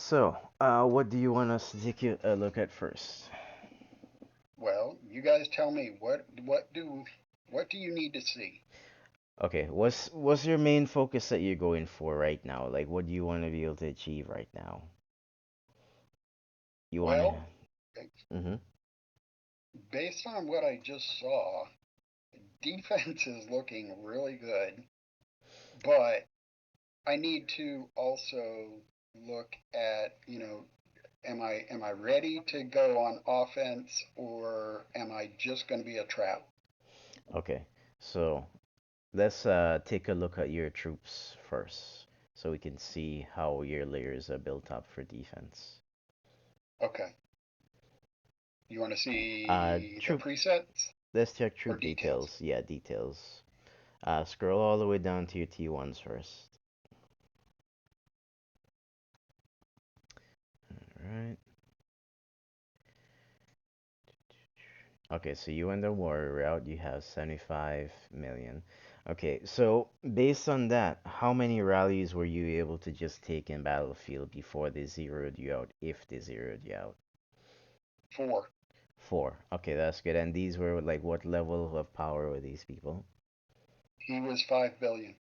So, what do you want us to take a look at first? Well, you guys tell me what do you need to see? Okay, what's your main focus that you're going for right now? Like, what do you want to be able to achieve right now? You want to, Well, mm-hmm. based on what I just saw, defense is looking really good, but I need to also look at, am I ready to go on offense or am I just going to be a trap? Okay, so let's take a look at your troops first, so we can see how your layers are built up for defense. Okay. You want to see the Troop, presets let's check or troop details? details. Yeah, details. Scroll all the way down to your T1s first. All right. Okay, so you and the warrior route, you have 75 million. Okay, so based on that, how many rallies were you able to just take in battlefield before they zeroed you out, if they zeroed you out? 4. Four. Okay, that's good. And these were like what level of power were these people? He was 5 billion.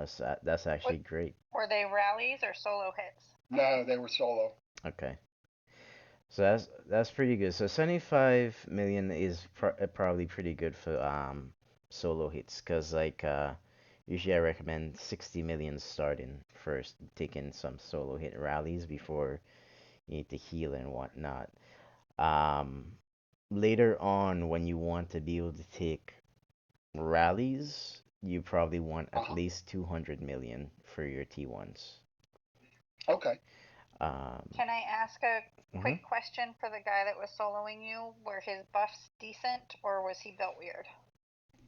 So that's actually What great. were they rallies or solo hits? No, they were solo. Okay. So that's pretty good. So 75 million is probably pretty good for solo hits, cause like usually I recommend 60 million starting first, taking some solo hit rallies before you need to heal and whatnot. Um, Later on when you want to be able to take rallies, you probably want Uh at huh. least 200 million for your T1s. Okay. Um, Can I ask a mhm. quick question for the guy that was soloing you? Were his buffs decent or was he built weird?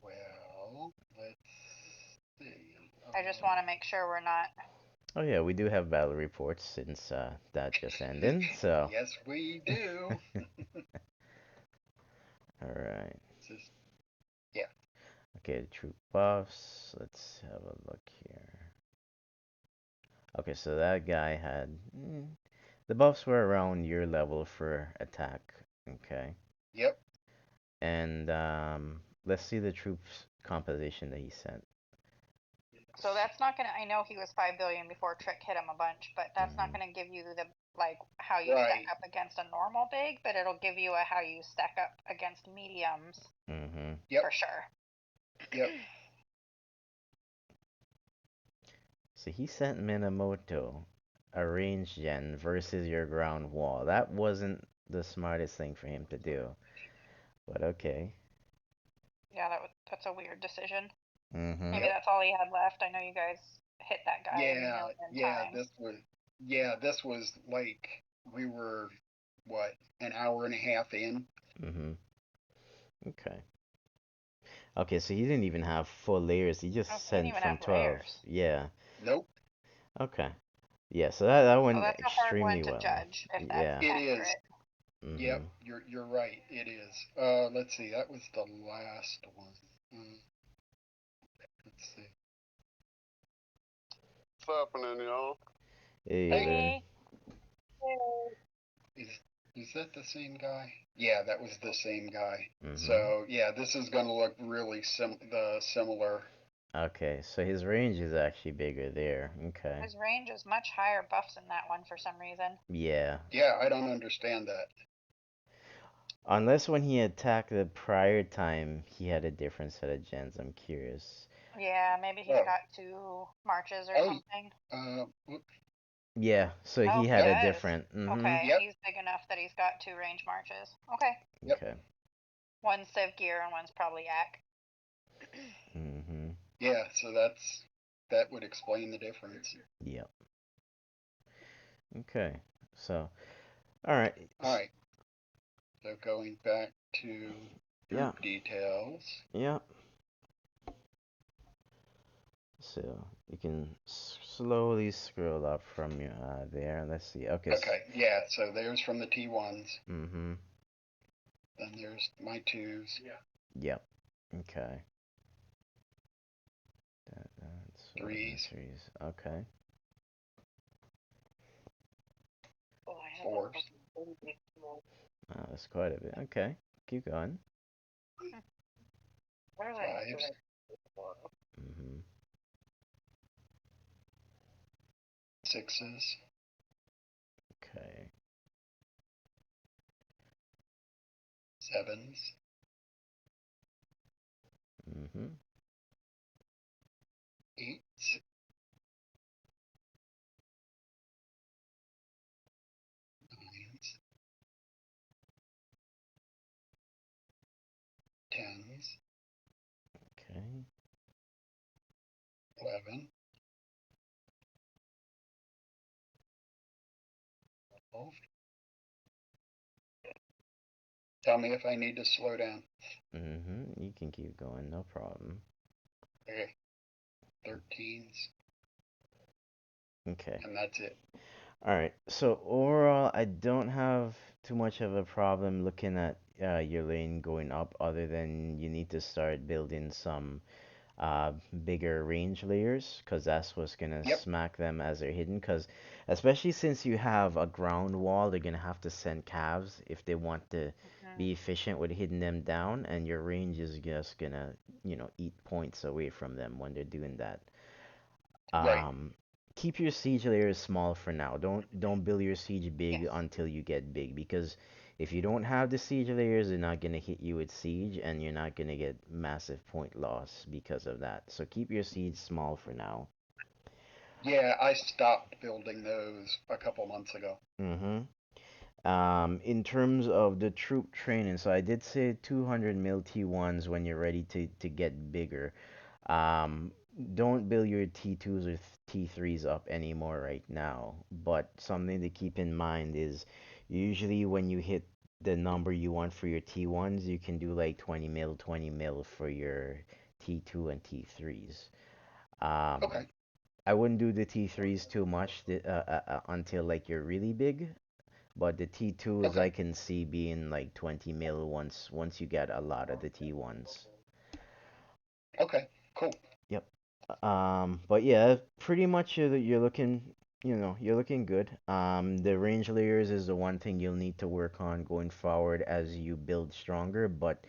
Well, let's see. I just want to make sure we're not. Oh yeah, we do have battle reports since that just ended. So, Yes, we do. all right. Just, yeah. Okay, troop buffs. Let's have a look here. Okay, so that guy had the buffs were around your level for attack. Okay, Yep. and let's see the troops composition that he sent. So that's not gonna. I know he was 5 billion before Trick hit him a bunch, but that's not Mm-hmm. gonna give you the like how you stack Right. up against a normal big, but it'll give you a how you stack up against mediums Mm-hmm. Yep. for sure. Yep. So he sent Minamoto a range gen versus your ground wall. That wasn't the smartest thing for him to do, but okay. Yeah, that's a weird decision. Mm-hmm. Maybe Yep. that's all he had left. I know you guys hit that guy a Yeah. million Yeah. times. This was like we were what an hour and a half in. Mm-hmm. Okay. Okay, so he didn't even have full layers. He Oh, just he didn't sent even from have 12. layers. Yeah. Nope. Okay. Yeah, so that So went that's a hard one extremely to well. judge if that's Yeah. It is. accurate. Yep. Mm-hmm. You're right. It is. Let's see. That was the last one. Mm, let's see. What's happening, y'all? Hey, Evony. Hey, hey. Is is that the same guy? Yeah, that was the same guy. Mm-hmm. So yeah, this is gonna look really similar. Okay, so his range is actually bigger there. Okay. His range is much higher buffs in that one for some reason. Yeah. Yeah, I don't understand that. Unless when he attacked the prior time, he had a different set of gens. I'm curious. Yeah, maybe he's Oh, got two marches or oh, something. whoop, Yeah, so Oh, he he had a yep, does. different. Mm-hmm. Okay, yep, he's big enough that he's got two range marches. Okay. yep, Okay. One's Civ gear and one's probably Yak. Mm-hmm. yeah. So that would explain the difference. Yep. Okay. So, all right. All right. So going back to Yeah. troop details. Yeah. So you can slowly scroll up from your there. Let's see. Okay. Okay, yeah. So there's from the T1s. Mm-hmm. Then there's my twos, Yep. Okay. That's what threes. threes. Okay. fours, Oh, that's quite a bit. Okay, keep going. fives, Mm-hmm. sixes, Okay. sevens, Mm-hmm. eights, nines, tens, Okay. 11, 12. Tell me if I need to slow down. Mm-hmm. You can keep going, no problem. Okay, 13s, Okay. and that's it. All right. So overall, I don't have too much of a problem looking at your lane going up, other than you need to start building some uh, bigger range layers, because that's what's gonna Yep, smack them as they're hidden. Because especially since you have a ground wall, they're gonna have to send calves if they want to Mm-hmm. be efficient with hitting them down, and your range is just gonna, eat points away from them when they're doing that. right. Um, Keep your siege layers small for now. Don't build your siege big Yes. until you get big, because if you don't have the siege layers, they're not gonna hit you with siege, and you're not gonna get massive point loss because of that. So keep your siege small for now. Yeah, I stopped building those a couple months ago. Mm-hmm. In terms of the troop training, so I did say 200 mil T1s when you're ready to get bigger. Um, don't build your T2s or T3s up anymore right now. But something to keep in mind is usually when you hit the number you want for your T1s, you can do like 20 mil, 20 mil for your T2 and T3s. Um, Okay, I wouldn't do the T3s too much until like you're really big. But the T2s I okay, can see being like 20 mil once you get a lot of the T1s. okay, cool. Yep. But yeah, pretty much you're looking, you're looking good. The range layers is the one thing you'll need to work on going forward as you build stronger, but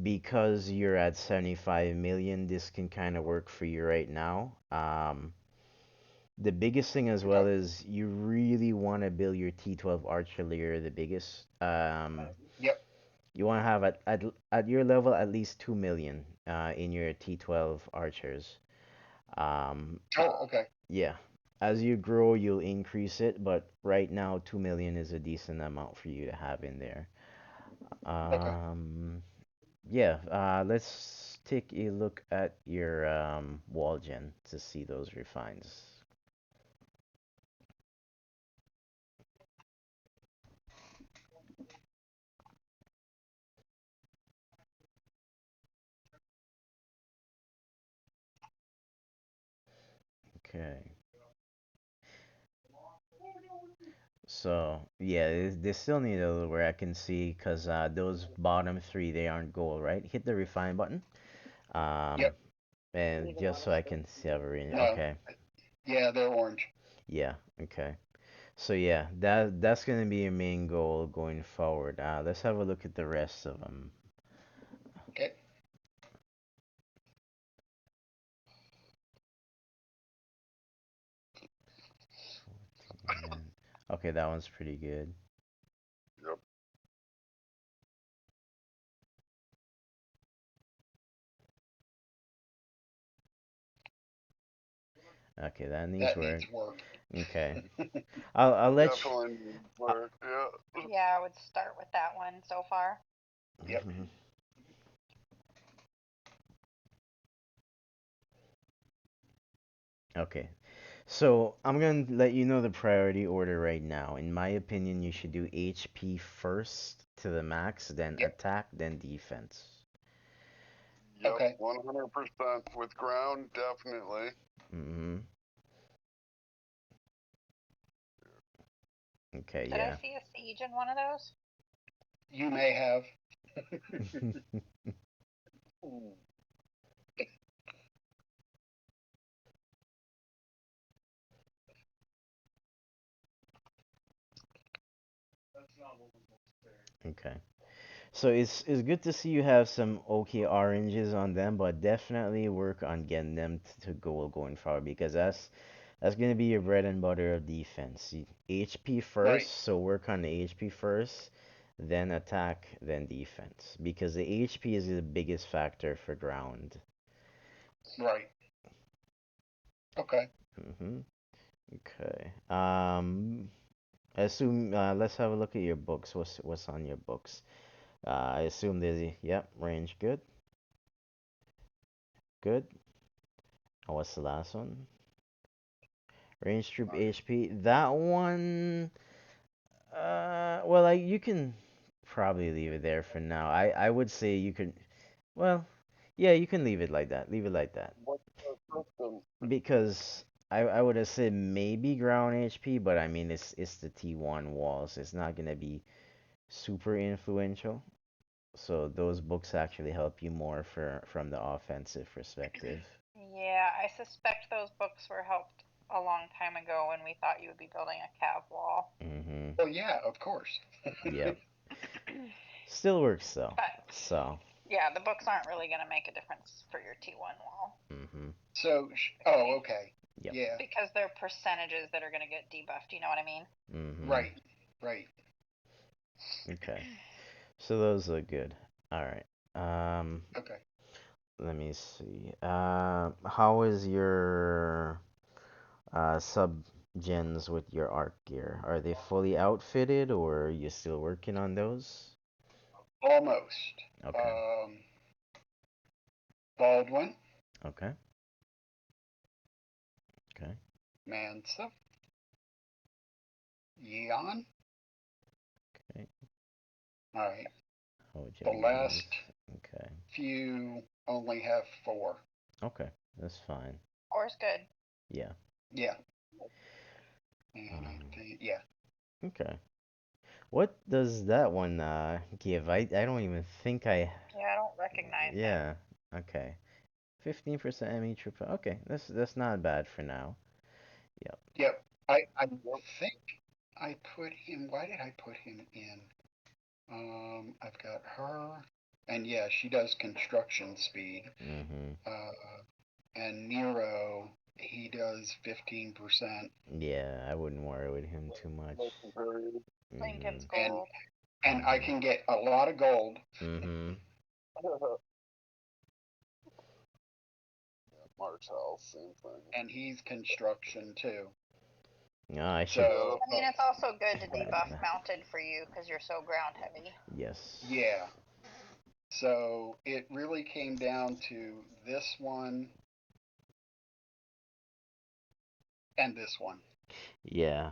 because you're at 75 million, this can kind of work for you right now. The biggest thing as well Okay, is you really want to build your T12 archer layer the biggest. yep. You want to have at your level at least 2 million in your T12 archers. Um, Oh, okay, yeah. As you grow, you'll increase it, but right now 2 million is a decent amount for you to have in there. okay. Um, yeah, let's take a look at your wall gen to see those refines. Okay. So, yeah, they still need a little where I can see, because those bottom three, they aren't gold, right? Hit the refine button. Um, Yep. and just so I can see everything. No, Okay. yeah, they're orange. Yeah, okay. So yeah, that's gonna be your main goal going forward. Let's have a look at the rest of them. Okay. Okay, that one's pretty good. Yep. Okay, that needs That work. needs work. Okay, I'll let you. Definitely needs Uh, work. Yeah. Yeah, I would start with that one so far. Yep. mhm. Okay, so I'm gonna let you know the priority order right now. In my opinion, you should do HP first to the max, then Yep. attack, then defense. Yep. Okay. 100% with ground, definitely. Mm-hmm. Okay, Did I yeah. see a siege in one of those? You may have. Okay. So it's good to see you have some okay oranges on them, but definitely work on getting them to goal going forward because that's gonna be your bread and butter of defense. HP first, Right, so work on the HP first, then attack, then defense because the HP is the biggest factor for ground. right. Okay. Mhm. Okay. I assume let's have a look at your books. What's on your books? I assume there's yep, range good. Good. And what's the last one? Range troop HP. That one, well, like you can probably leave it there for now. I would say you could, well, yeah, you can leave it like that. Leave it like that because I would have said maybe ground HP, but I mean it's the T1 walls. It's not gonna be super influential. So those books actually help you more for from the offensive perspective. Yeah, I suspect those books were helped a long time ago when we thought you would be building a cav wall. Mhm. Well, yeah, of course. Yep. Still works though. But So. yeah, the books aren't really going to make a difference for your T1 wall. Mhm. So, oh, okay. Yep. Yeah, Because they're percentages that are going to get debuffed, you know what I mean? Mhm. right, right. Okay. So those look good. All right. Um, Okay. let me see. How is your sub gens with your arc gear? Are they fully outfitted or are you still working on those? Almost. Okay. Um, Baldwin, Okay. Okay. Mansa, Yeon. Okay. All right. Oh, The Japanese. last Okay. few only have four. Okay. That's fine. Four's good. Yeah. Yeah. And I Um, think, yeah. okay. What does that one give? I don't even think I. Yeah, I don't recognize him. Yeah. Okay. 15% ME trooper. Okay, that's not bad for now. Yep. Yep. I think I put him, why did I put him in? I've got her, and yeah, she does construction speed. Mhm. Uh, and Nero, he does 15%. Yeah, I wouldn't worry with him too much. Lincoln's Mhm. And gold. I Mhm. can get a lot of gold, Mhm. and he's construction too. No, I should. So, I mean, it's also good to debuff mounted for you because you're so ground heavy. Yes. yeah. So it really came down to this one and this one. Yeah.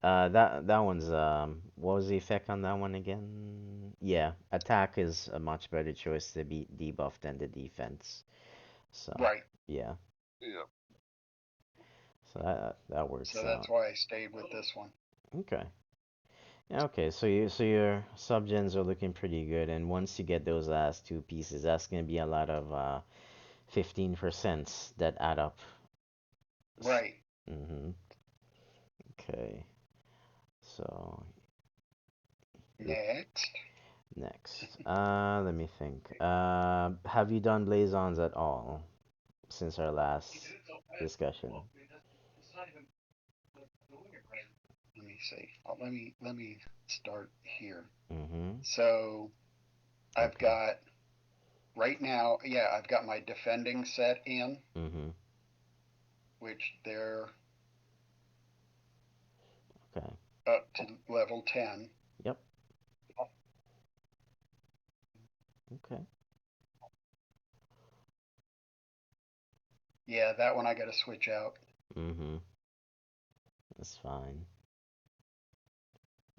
That one's what was the effect on that one again? Yeah, attack is a much better choice to be debuffed than the defense. So, Right. yeah. So that So works that's out. why I stayed with this one. Okay. Yeah, okay, so your subgens are looking pretty good, and once you get those last two pieces, that's gonna be a lot of 15% that add up. Right. Mm-hmm. Okay, so your Next. next. Let me think. Have you done blazons at all since our last discussion? Let me see. Let me start here. Mm-hmm. So I've Okay. got right now, yeah, I've got my defending set in, Mm-hmm. which they're Okay. up to level 10. Yep. Okay. Yeah, that one I got to switch out. Mm-hmm. That's fine.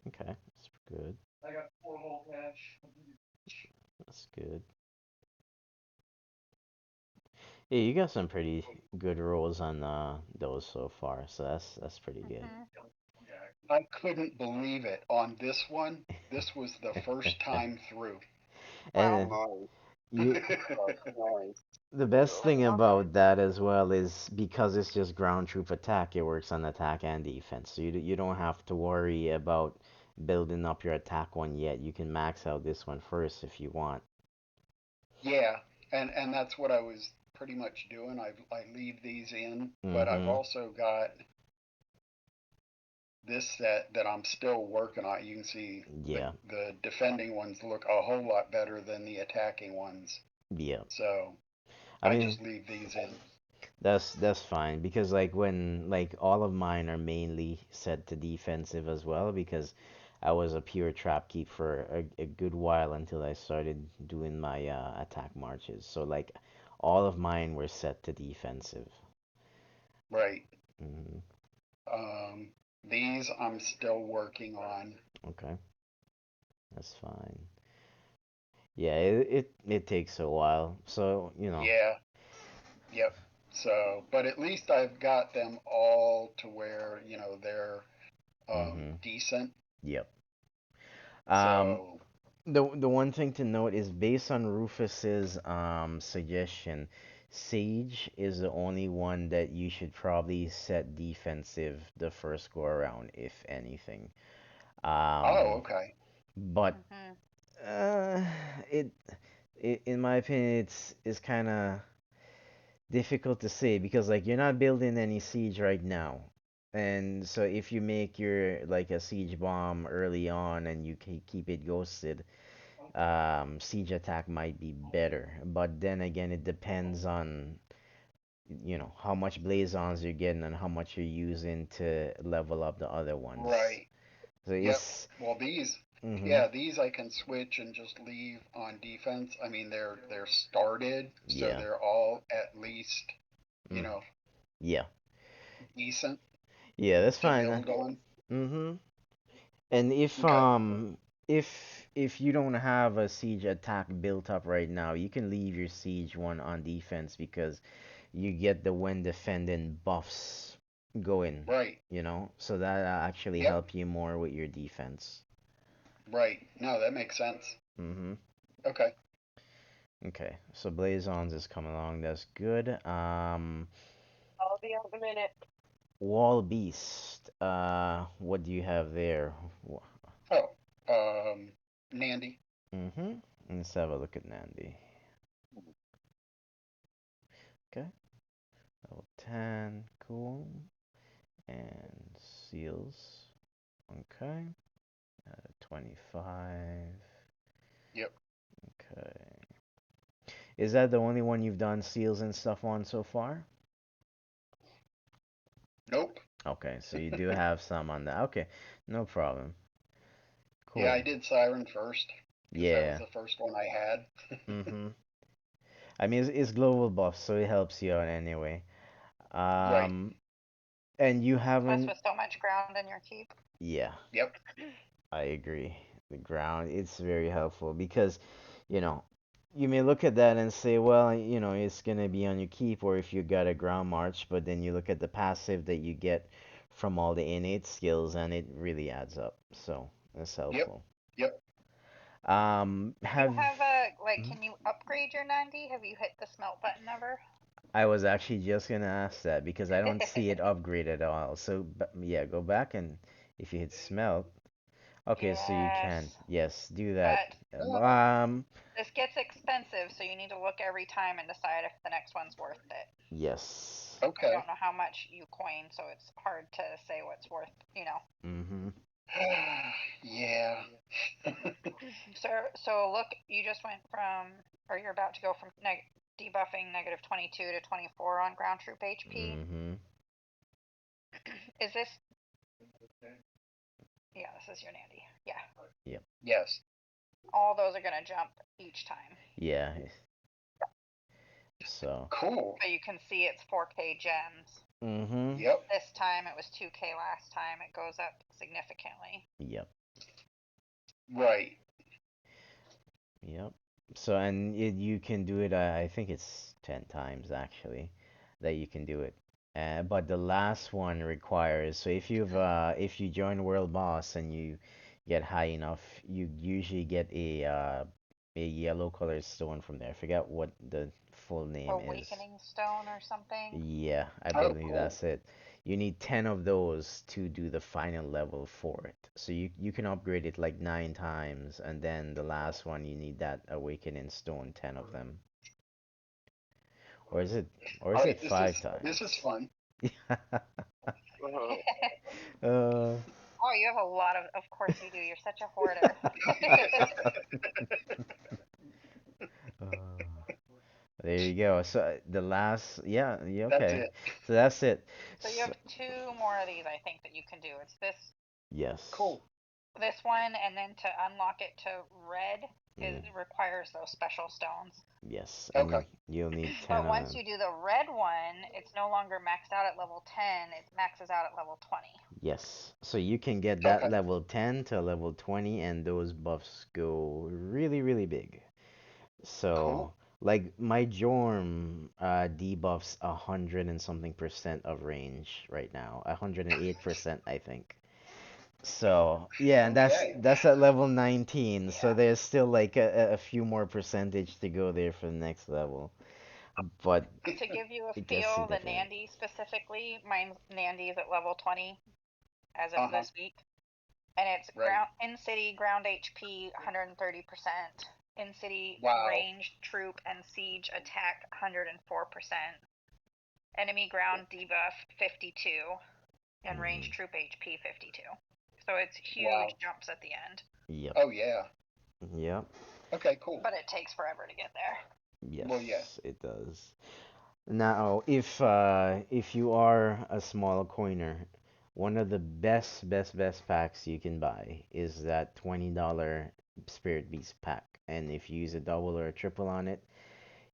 Okay. That's good. That's good. Yeah, you got some pretty good rolls on those so far, so that's pretty good. Hmm. I couldn't believe it. On this one, this was the first time through. Wow. And you, Nice. the best That's thing awesome. about that as well is because it's just ground troop attack, it works on attack and defense. So you don't have to worry about building up your attack one yet. You can max out this one first if you want. Yeah, and that's what I was pretty much doing. I leave these in, but I've Mm-hmm. also got this set that I'm still working on. You can see Yeah. the defending ones look a whole lot better than the attacking ones. Yeah. So I I mean, just leave these in. that's fine because like when like all of mine are mainly set to defensive as well because I was a pure trap keep for a good while until I started doing my attack marches. So like all of mine were set to defensive. Right. Hmm. Um, these I'm still working on. Okay, that's fine. Yeah, it takes a while. So, you know. Yeah. Yep. So, but at least I've got them all to where, they're Hmm. decent. Yep. Um, So, the one thing to note is based on Rufus's suggestion, Sage is the only one that you should probably set defensive the first go around, if anything. oh, Um, okay. but Mhm. uh, it, in my opinion, it's kind of difficult to say because like you're not building any siege right now. And so if you make your like a siege bomb early on and you keep it ghosted, siege attack might be better. But then again, it depends on how much blazons you're getting and how much you're using to level up the other ones. Right. So Yep. it's Well, these, mhm. yeah, these I can switch and just leave on defense. I mean, they're started, so Yeah. they're all at least, you Mm. know, Yeah. decent Yeah, that's to fine. build on. Mhm. And Okay. if you don't have a siege attack built up right now, you can leave your siege one on defense because you get the when defending buffs going, Right. so that actually Yep. help you more with your defense. Right. No, that makes sense. Mhm. Okay. Okay. So Blazons is coming along. That's good. I'll be out in a minute. Wall Beast. What do you have there? Oh, Nandy. Mhm. Let's have a look at Nandi. Okay. Level 10. Cool. And seals. Okay. 25. Yep. Okay. Is that the only one you've done seals and stuff on so far? Nope. Okay, so you do have some on that. Okay, no problem. Yeah, Cool. I did Siren first because that was Yeah. the first one I had. Mm-hmm. I mean, it's global buff, so it helps you out anyway. Right. Um, and you Plus, haven't. with so much ground in your keep. Yeah, Yep. I agree. The ground, it's very helpful because, you know, you may look at that and say, well, it's gonna be on your keep, or if you got a ground march, but then you look at the passive that you get from all the innate skills, and it really adds up. So that's Yep. helpful. Yep. Do you Have have a like? mhm. Can you upgrade your 90? Have you hit the smelt button ever? I was actually just gonna ask that because I don't see it upgrade at all. So yeah, go back and if you hit smelt, okay, so you can Yes, yes do that. but Oh, this gets expensive, so you need to look every time and decide if the next one's worth it. Yes. I okay. don't know how much you coin, so it's hard to say what's worth. Mhm. Yeah. So look, you just went from, or you're about to go from debuffing negative 22 to 24 on ground troop HP. Mhm. Is this? Yeah, this is your Nandy. Yeah, Yep. Yes. all those are gonna jump each time. Yeah. So. Cool. But you can see it's 4K gems. Mhm. Yep. This time it was 2K last time. It goes up significantly. Yep. Right. Yep. So and you can do it. I think it's 10 times actually that you can do it. But the last one requires. So if you join World Boss and you get high enough, you usually get a yellow colored stone from there. I forget what the full name is. Awakening stone or something. Yeah, I Oh, believe cool. that's it. You need 10 of those to do the final level for it. So you can upgrade it like 9 times, and then the last one you need that awakening stone, 10 of them. Or is it or All is right, it this is five this is times? fun. Uh-huh. uh, Oh, you have a lot of course you do. You're such a hoarder. uh, there you go. So the last, yeah, That's okay. it. So that's it. So you So, have two more of these, I think, that you can do. It's yes. Cool. this one, and then to unlock it to red, Mm, it requires those special stones. yes, and Okay. you'll need 10 But of once them. you do the red one, it's no longer maxed out at level 10. It maxes out at level 20. Yes. So you can get that Okay. level 10 to level 20, and those buffs go really, really big. So, Cool. like my Jorm debuffs 100 and something percent of range right now. 108%, I think. So, yeah, and Okay. that's at level 19. So Yeah. there's still like a few more percentage to go there for the next level. But To give you a it gets feel, the significant. Nandy specifically, mine's Nandy is at level 20 as of Uh-huh. this week. And it's Right. in city ground HP 130%, in city Wow. ranged troop and siege attack 104%, enemy ground debuff 52, and Hmm. ranged troop HP 52. So it's huge Wow. jumps at the end, Yep. Oh yeah. Yep. Okay, cool. but it takes forever to get there. Well, yeah. Yes, it does. Now, if you are a small coiner, one of the best packs you can buy is that $20 Spirit Beast pack. And if you use a double or a triple on it,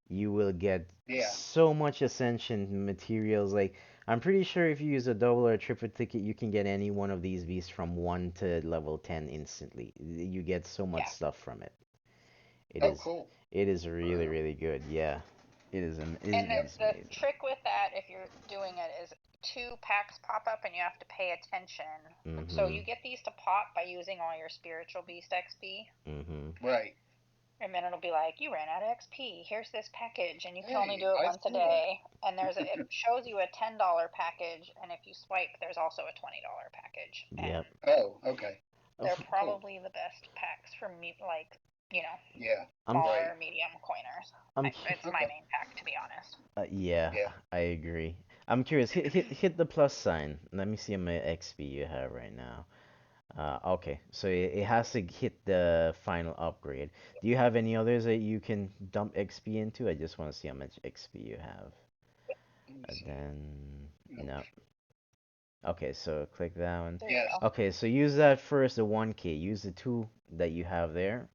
you will get Yeah. so much Ascension materials. Like, I'm pretty sure if you use a double or a triple ticket, you can get any one of these beasts from 1 to level 10 instantly. You get so much Yeah. stuff from it. It Oh, is cool. it is really, really good. Yeah. It And Yep. is the amazing. trick with that, if you're doing it, is two packs pop up and you have to pay attention. So Mm-hmm. you get these to pop by using all your spiritual beast XP. Mm-hmm. Right. And then it'll be like, you ran out of XP. Here's this package, and you can only Hey, do it I once a saw that. day. And it shows you a $10 package, and if you swipe, there's also a $20 package. And Yep. Oh, okay. they're Of- Cool. probably the best packs for me, like, you know, Yeah. I'm Right. smaller, medium coiners. I'm It's my Okay. main pack, to be honest. yeah, Yeah. I agree. I'm curious. Hit the plus sign. Let me see how many XP you have right now. Okay, so it has to hit the final upgrade. Do you have any others that you can dump XP into? I just want to see how much XP you have. Let me And see. then Nope. no. Okay, so click that one. There you Yes. go. Okay, so use that first, the 1K. Use the two that you have there.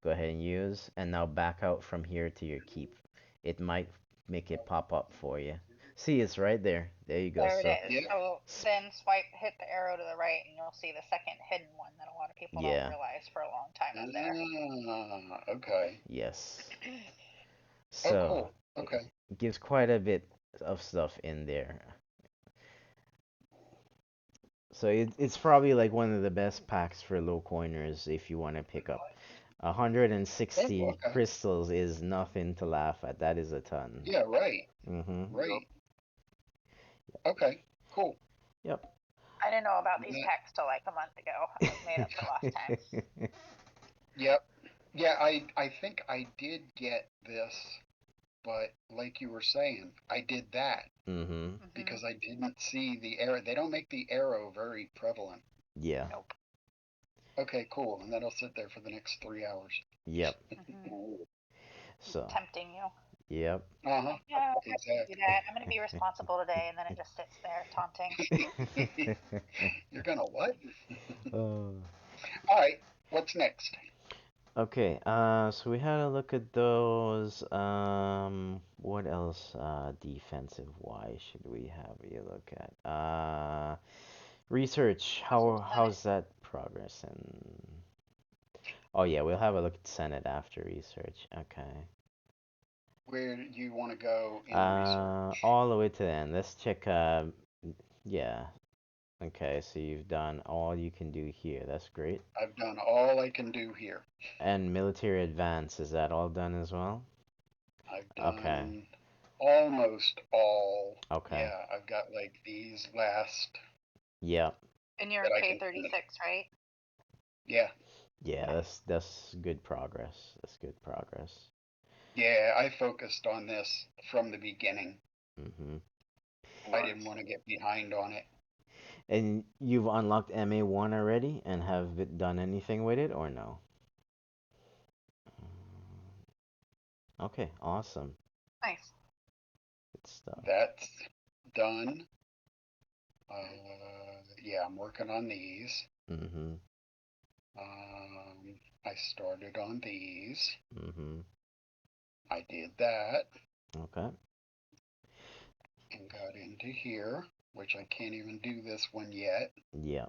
Go ahead and use, and now back out from here to your keep. It might make it pop up for you. See, it's right there. There you go. There it So, is. Yep. So then hit the arrow to the right, and you'll see the second hidden one that a lot of people don't yeah, realize for a long time is there. Okay. yes. Oh, So, cool. Okay. it gives quite a bit of stuff in there. So it's probably like one of the best packs for low coiners if you want to pick up. Oh, 160 okay. crystals is nothing to laugh at. That is a ton. Yeah. Right. Mm-hmm. Yep. Right. Okay. Cool. Yep. I didn't know about these That, packs till like a month ago. I was made up for lost time. yep. Yeah. I think I did get this, but like you were saying, I did that Mm-hmm. Hmm. because I didn't see the arrow. They don't make the arrow very prevalent. Yeah. Nope. Okay. Cool. And that'll sit there for the next 3 hours. Yep. Hmm. So, Tempting you. yep. Uh huh. Yeah, I can do Exactly. that. I'm going to be responsible today, and then it just sits there taunting. You're gonna what? Oh. All right. What's next? Okay, so we had a look at those. What else, defensive wise should we have a look at? Research. Senate. How's that progressing? Oh yeah, we'll have a look at Senate after research. Okay. Where do you want to go in research? All the way to the end. Let's check. Yeah. Okay, so you've done all you can do here. That's great. I've done all I can do here. And military advance, is that all done as well? I've Okay. done. almost all. Okay. Yeah, I've got like these last Yeah. And you're that I can finish. K36, right? Yeah, Yeah, Nice. that's good progress. That's good progress. yeah, I focused on this from the beginning. Mhm. I didn't Nice. want to get behind on it. And you've unlocked MA1 already and have it done anything with it or no? Okay, awesome. Nice. Good stuff. That's done. Yeah, I'm working on these. Mhm. I started on these. Mhm. I did that Okay. and got into here, which I can't even do this one yet. Yeah.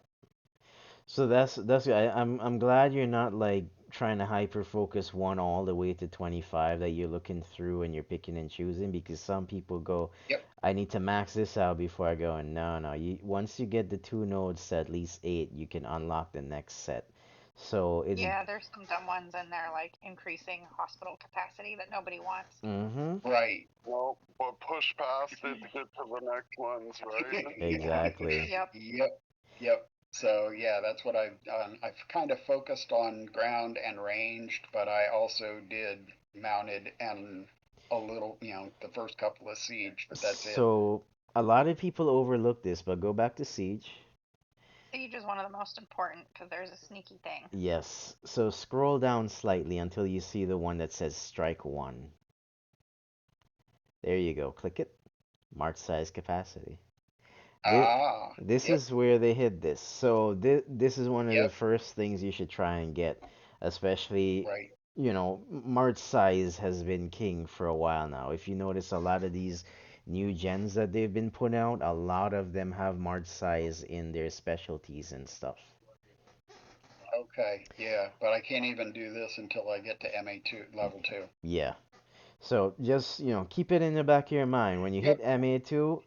So that's good. I'm glad you're not like trying to hyper focus one all the way to 25 that you're looking through and you're picking and choosing because some people go, Yep. I need to max this out before I go. And no, you once you get the two nodes to at least eight, you can unlock the next set. So it's Yeah, there's some dumb ones in there, like increasing hospital capacity that nobody wants. mm-hmm. Right. Well, but push past it to get to the next ones, right? Exactly. Yep. Yep. Yep. So yeah, that's what I've done. I've kind of focused on ground and ranged, but I also did mounted and a little, the first couple of siege, but that's it. So a lot of people overlook this, but go back to Siege. Siege is one of the most important because there's a sneaky thing. Yes. So scroll down slightly until you see the one that says strike one. There you go. Click it. March size capacity. This, Ah, this yep, is where they hid this. So this is one of the yep, first things you should try and get, especially, right. March size has been king for a while now. If you notice a lot of these new gens that they've been putting out, a lot of them have March size in their specialties and stuff. Okay, yeah, but I can't even do this until I get to MA2 level 2. Yeah. So just, keep it in the back of your mind. When you hit Yep, MA2,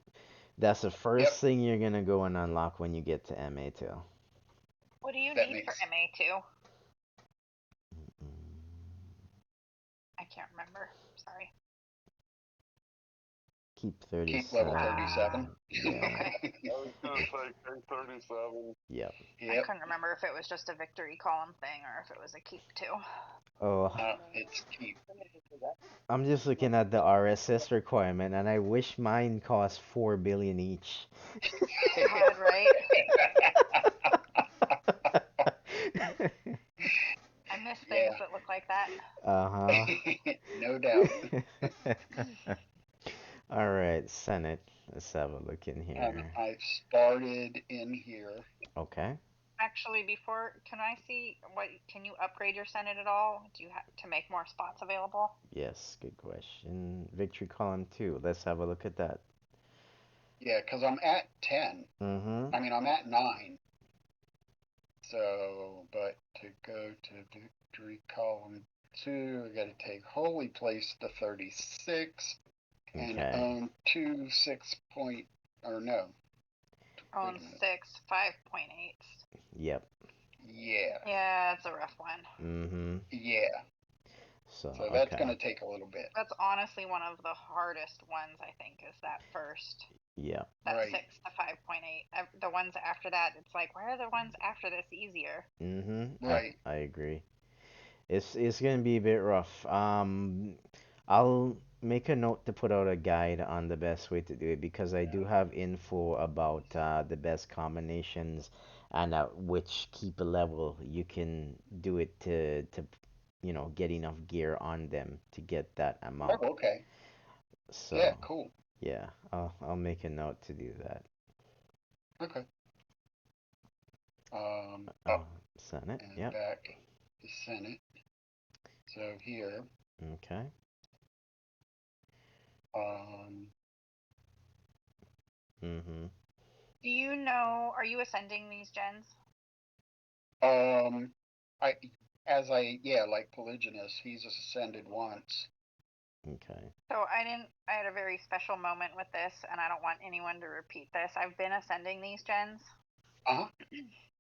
that's the yep, first thing you're gonna go and unlock when you get to MA2. What do you that need for makes MA2? I can't remember. Sorry. Keep keep level 37. 37. Yeah. Okay. I was gonna If say K37. Yep. I Yep, couldn't remember if it was just a victory column thing or if it was a keep too. Oh, it's keep. I'm just looking at the RSS requirement, and I wish mine cost 4 billion each. God, right? I miss things Yeah, that look like that. Uh-huh. no doubt. All right, Senate. Let's have a look in here. I started in here. Okay. Actually, before, can I see what? Can you upgrade your Senate at all? Do you have to make more spots available? Yes, good question. Victory column 2. Let's have a look at that. Yeah, because I'm at 10. Mm-hmm. I mean, I'm at 9. So, but to go to victory column 2, I got to take holy place to 36 and Okay. own 2 6 point, or no, wait On a minute. 6, 5.8. Yep. Yeah, Yeah, it's a rough one. Mm-hmm. yeah. So, So that's okay. going to take a little bit. That's honestly one of the hardest ones, I think, is that first. Yep. That Right, 6 to 5.8. The ones after that, it's like, why are the ones after this easier? Mm-hmm. I right. I agree. It's gonna be a bit rough. I'll make a note to put out a guide on the best way to do it because I do have info about the best combinations and at which keep a level you can do it to get enough gear on them to get that amount. Oh, okay. Yeah, So cool. yeah, I'll make a note to do that. Okay. Uh, Up Senate. and Yep. back to Senate. So here, Okay. um, Mm-hmm. Do you know, are you ascending these gens? um, I, yeah, like Polygonus, he's ascended once. Okay. So I had a very special moment with this, and I don't want anyone to repeat this. I've been ascending these gens Uh-huh.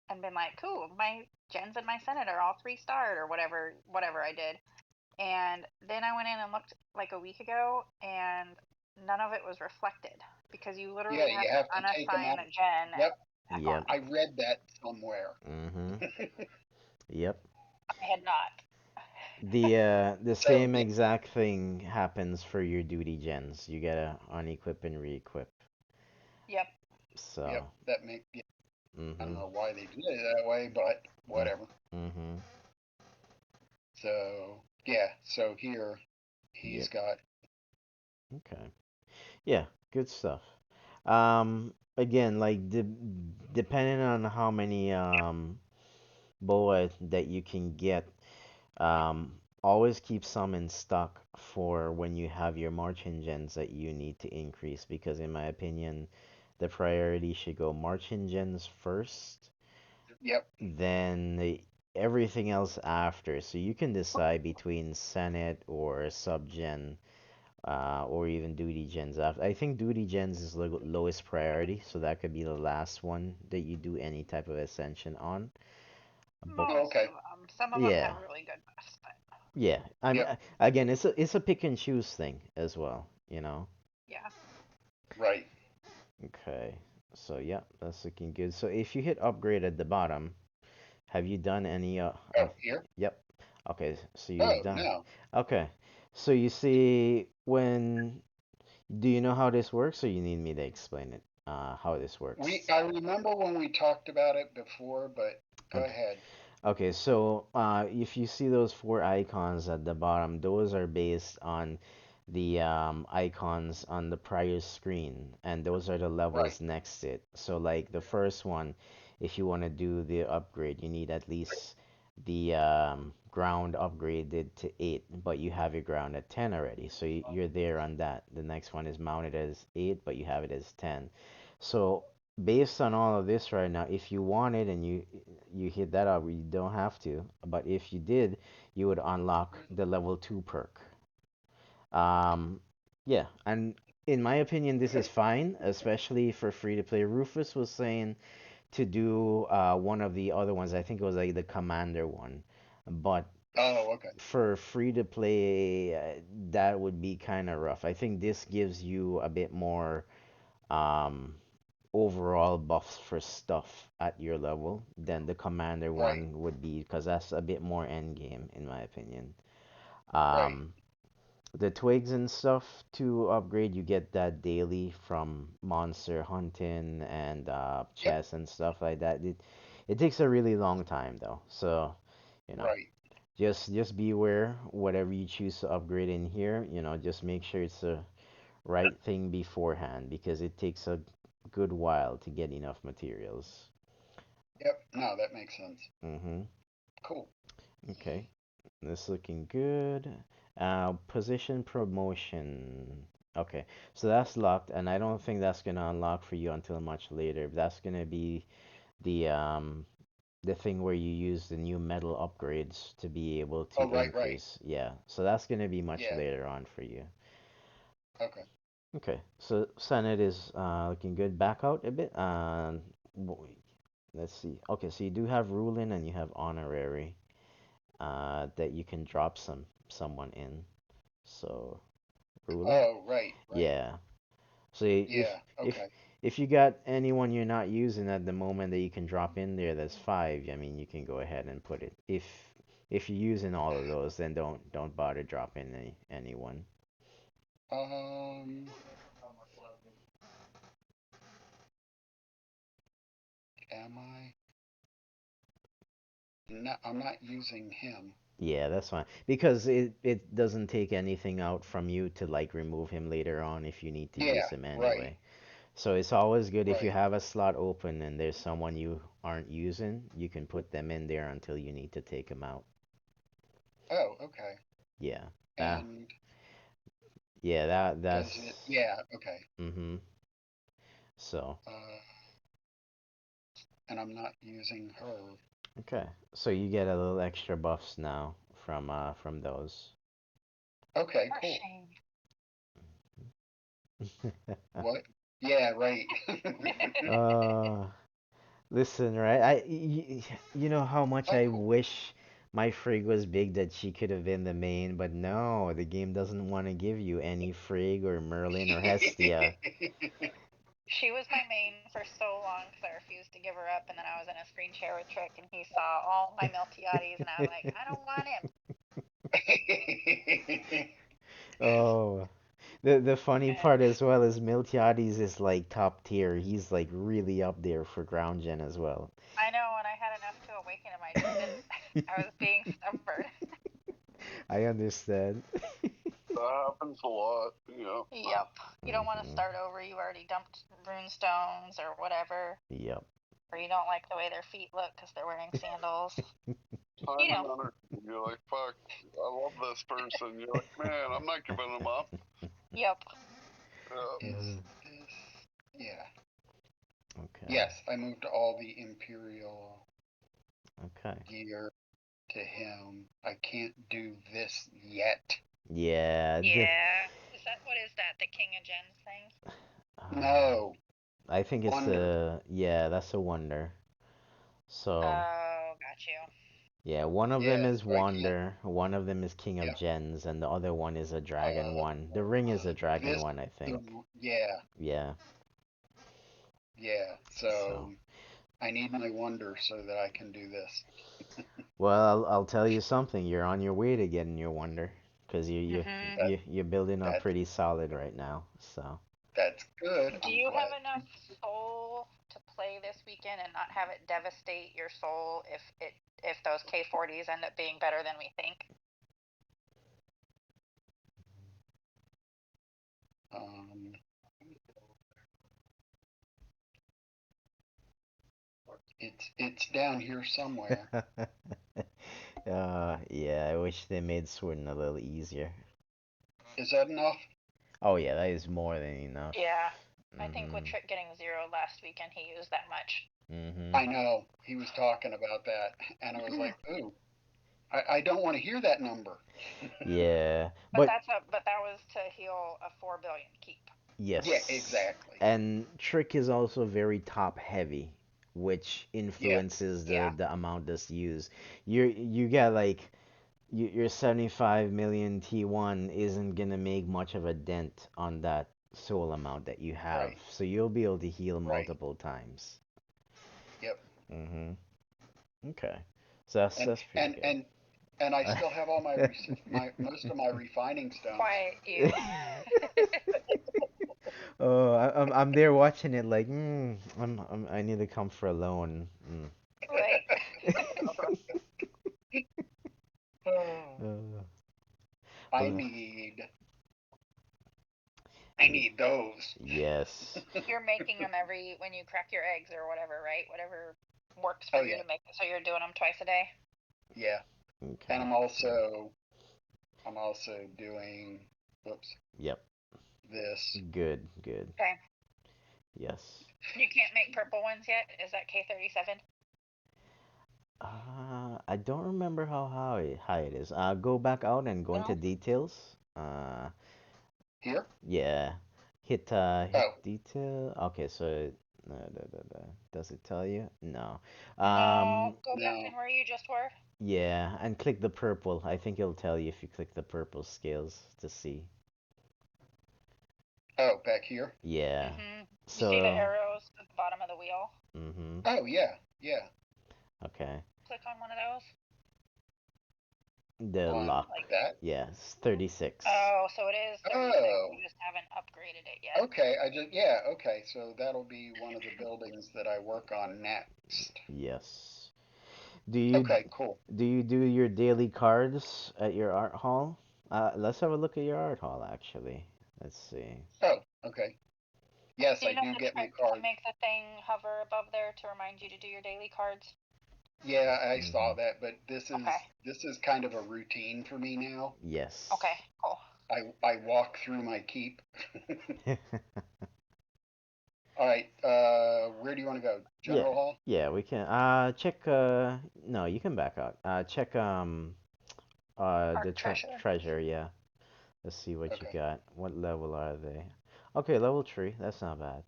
and been like, cool, my gens and my Senate are all 3-starred or whatever I did. And then I went in and looked like a week ago, and none of it was reflected because you Yeah, literally you have to have to take them out. unassign a gen and Yep, back Yep. on. I read that somewhere. Mm-hmm. Yep. I had not. The So same exact thing happens for your duty gens. You gotta unequip and re-equip. Yep. yep, So, that make yeah, I don't mm-hmm. know why they did it that way, but whatever. Mm-hmm. So yeah, so here he's Yep. got Okay. Yeah, good stuff. Again, like depending on how many boa that you can get, always keep some in stock for when you have your march gens that you need to increase because in my opinion, the priority should go march gens first, yep, then everything else after. So you can decide between Senate or subgen or even duty gens after. I think duty gens is lowest priority, so that could be the last one that you do any type of ascension on. But Most okay, of them. Some of them yeah, have really good buffs, but yeah. I'm yep, again, it's a pick and choose thing as well, you know. yeah. right. Okay, so yeah, that's looking good. So if you hit upgrade at the bottom, have you done any Oh, of? here. Yep. Okay, so you've Oh done. no, Okay, so you see when. Do you know how this works, or you need me to explain it? How this works? I remember when we talked about it before, but go Okay. ahead. Okay, so if you see those four icons at the bottom, those are based on the icons on the prior screen, and those are the Right, levels next to it. So, like the first one, if you want to do the upgrade, you need at least the ground upgraded to 8, but you have your ground at 10 already, so you're there on that. The next one is mounted as 8, but you have it as 10. So, based on all of this right now, if you want it and you hit that up, you don't have to. But if you did, you would unlock the level 2 perk. Um, yeah, and in my opinion, this is fine, especially for free to play. Rufus was saying to do one of the other ones. I think it was like the commander one, but oh okay, for free to play, that would be kind of rough. I think this gives you a bit more um, overall buffs for stuff at your level than the commander right, one would be, because that's a bit more end game in my opinion. right. Um, the twigs and stuff to upgrade, you get that daily from monster hunting and Yep, chests and stuff like that. It takes a really long time though, so you know, right. just beware whatever you choose to upgrade in here. Just make sure it's the right thing beforehand because it takes a good while to get enough materials. Yep. No, that makes sense. Mm-hmm. Cool. Okay, this looking good. Position promotion. Okay, so that's locked, and I don't think that's gonna unlock for you until much later. That's gonna be the um the thing where you use the new metal upgrades to be able to Oh, right, right. increase. Yeah, so that's gonna be much Yeah. later on for you. Okay. Okay, so Senate is looking good. Back out a bit. Let's see. Okay, so you do have ruling and you have honorary that you can drop someone in. So ruling, Oh, right, right. yeah. So if Yeah. if Okay. if you got anyone you're not using at the moment that you can drop in there, that's five. I mean, you can go ahead and put it. If you're using all of those, then don't bother dropping anyone. Um, am I? No, I'm not using him. Yeah, that's fine. Because it doesn't take anything out from you to like remove him later on if you need to use Yeah. him Right. anyway. So it's always good if you Right. have a slot open and there's someone you aren't using, you can put them in there until you need to take them out. Oh, okay. Yeah. That And yeah, does it? that's Yeah. Okay. mm-hmm. So, Uh, and I'm not using her. okay. So you get a little extra buffs now from those. Okay. For Cool. shame. What? Yeah. Right. uh Listen, right? You know how much Oh, I cool. wish my frig was big that she could have been the main, but no, the game doesn't want to give you any frig or Merlin or Hestia. She was my main for so long because I refused to give her up, and then I was in a screen share with Trick, and he saw all my Miltiades, and I was like, I don't want him. Oh, the funny And part as well is Miltiades is like top tier. He's like really up there for ground gen as well. I know when I had enough to awaken him, I just didn't. I was being stubborn. I understand. That happens a lot, you know. Yep. You don't want to Hmm. start over. You already dumped rune stones or whatever, Yep. or you don't like the way their feet look because they're wearing sandals. Time You know. and energy. You're like, fuck, I love this person. You're like, man, I'm not giving them up. Yep. Is Mhm. this? Yeah. Okay. Yes, I moved all the Imperial Okay. gear to him. I can't do this yet. Yeah. Yeah. Is that what is that? The King of Gens thing? Um, No, I think it's Wonder. yeah, that's a wonder. So, Oh, got you. yeah, one of them Yeah, is so I can't. Wander, one of them is King of Yep. Gens, and the other one is a Dragon Uh, one. The ring is a Dragon this. one, I The think. yeah, Yeah. yeah. So, So I need my Wonder so that I can do this. well, I'll tell you something. You're on your way to getting your Wonder, 'cause Mhm. That you're building up that pretty solid right now. So, that's good. Do I'm you have glad. enough soul to play this weekend and not have it devastate your soul if those K40s end up being better than we think? Um, it's down here somewhere. yeah, I wish they made sorting a little easier. Is that enough? Oh yeah, that is more than enough. Yeah. I think with Mhm. Trick getting 0 last weekend, he used that much. Mhm. I know. He was talking about that, and I was like, ooh, I don't want to hear that number. Yeah, But but that was to heal a 4 billion keep. Yeah, yes, exactly. and Trick is also very top heavy, which Yeah, influences Yeah. the amount that's used. You got like your 75 million T1 isn't gonna make much of a dent on that soul amount that you have, right, so you'll be able to heal right. multiple times. Yep. Mhm. Okay, so that's pretty And good. and and I still have all my most of my refining stones. Quiet you. Oh, I'm there watching it like, I need to come for a loan. Right. Oh, Uh, I well, need I y- need those. yes. You're making them every when you crack your eggs or whatever, right? Whatever works for Oh you yeah, to make. So you're doing them twice a day. yeah. And Okay. I'm also doing whoops Yep. this. Good. Good. Okay. Yes. You can't make purple ones yet. Is that K37? I don't remember how high it is. Go back out and go into No. details. Here? Yeah. Hit Oh, detail. Okay, so does it tell you? No. No. Um, Go back no. in where you just were. yeah, and click the purple. I think it'll tell you if you click the purple scales to see. Oh, back here? Yeah. Mhm. You see the So, arrows at the bottom of the wheel? mm-hmm. Oh, yeah, yeah. Okay. Click on one of those. The On lock. that? Yes, 36. Oh, so it is 36. Oh, You just haven't upgraded it yet. okay. Yeah, okay. So that'll be one of the buildings that I work on next. Yes. Do you Okay, cool. do you do your daily cards at your art hall? Let's have a look at your art hall actually. Let's see. Oh, okay. Yes, Do you I know do the get my trick to card. make the thing hover above there to remind you to do your daily cards? Yeah, I Mm-hmm. saw that, but Okay. this is kind of a routine for me now. Yes. Okay, cool. I walk through my keep. All right, where do you want to go? Yeah. General Hall? Yeah, we can check no, you can back out. Check the Art treasure. treasure, yeah. Let's see what you Okay. got. What level are they? Okay, level 3. That's not bad.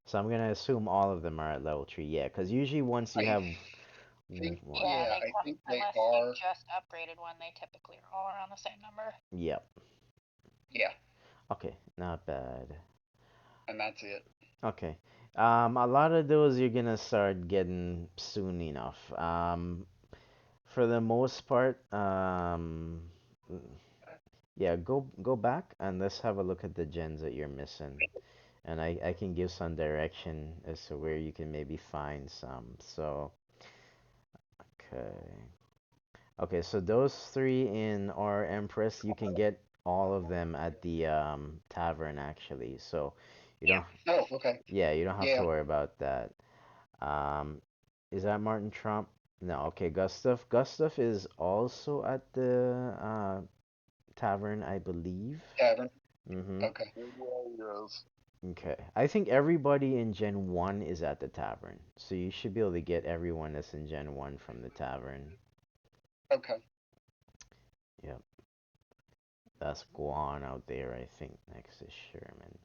So I'm gonna assume all of them are at level 3. Yeah, because usually once you I have One. Yeah, Yeah, I think they unless you are. just upgraded one, they typically are all around the same number. Yep. Yeah, Okay, not bad. and that's it. Okay. A lot of those you're gonna start getting soon enough. For the most part, yeah, go back and let's have a look at the gens that you're missing. And I can give some direction as to where you can maybe find some. So, okay. Okay, so those three in our Empress, you can get all of them at the tavern actually. So you Yeah. don't, Oh, okay. yeah, you don't have to Yeah, worry about that. Um, is that Martin Trump? No, okay, Gustav. Gustav is also at the tavern, I believe. tavern. Mm-hmm. Okay. Yeah, yes. Okay. I think everybody in Gen 1 is at the tavern. So you should be able to get everyone that's in Gen 1 from the tavern. Okay. Yep. That's Guan out there, I think, next to Sherman.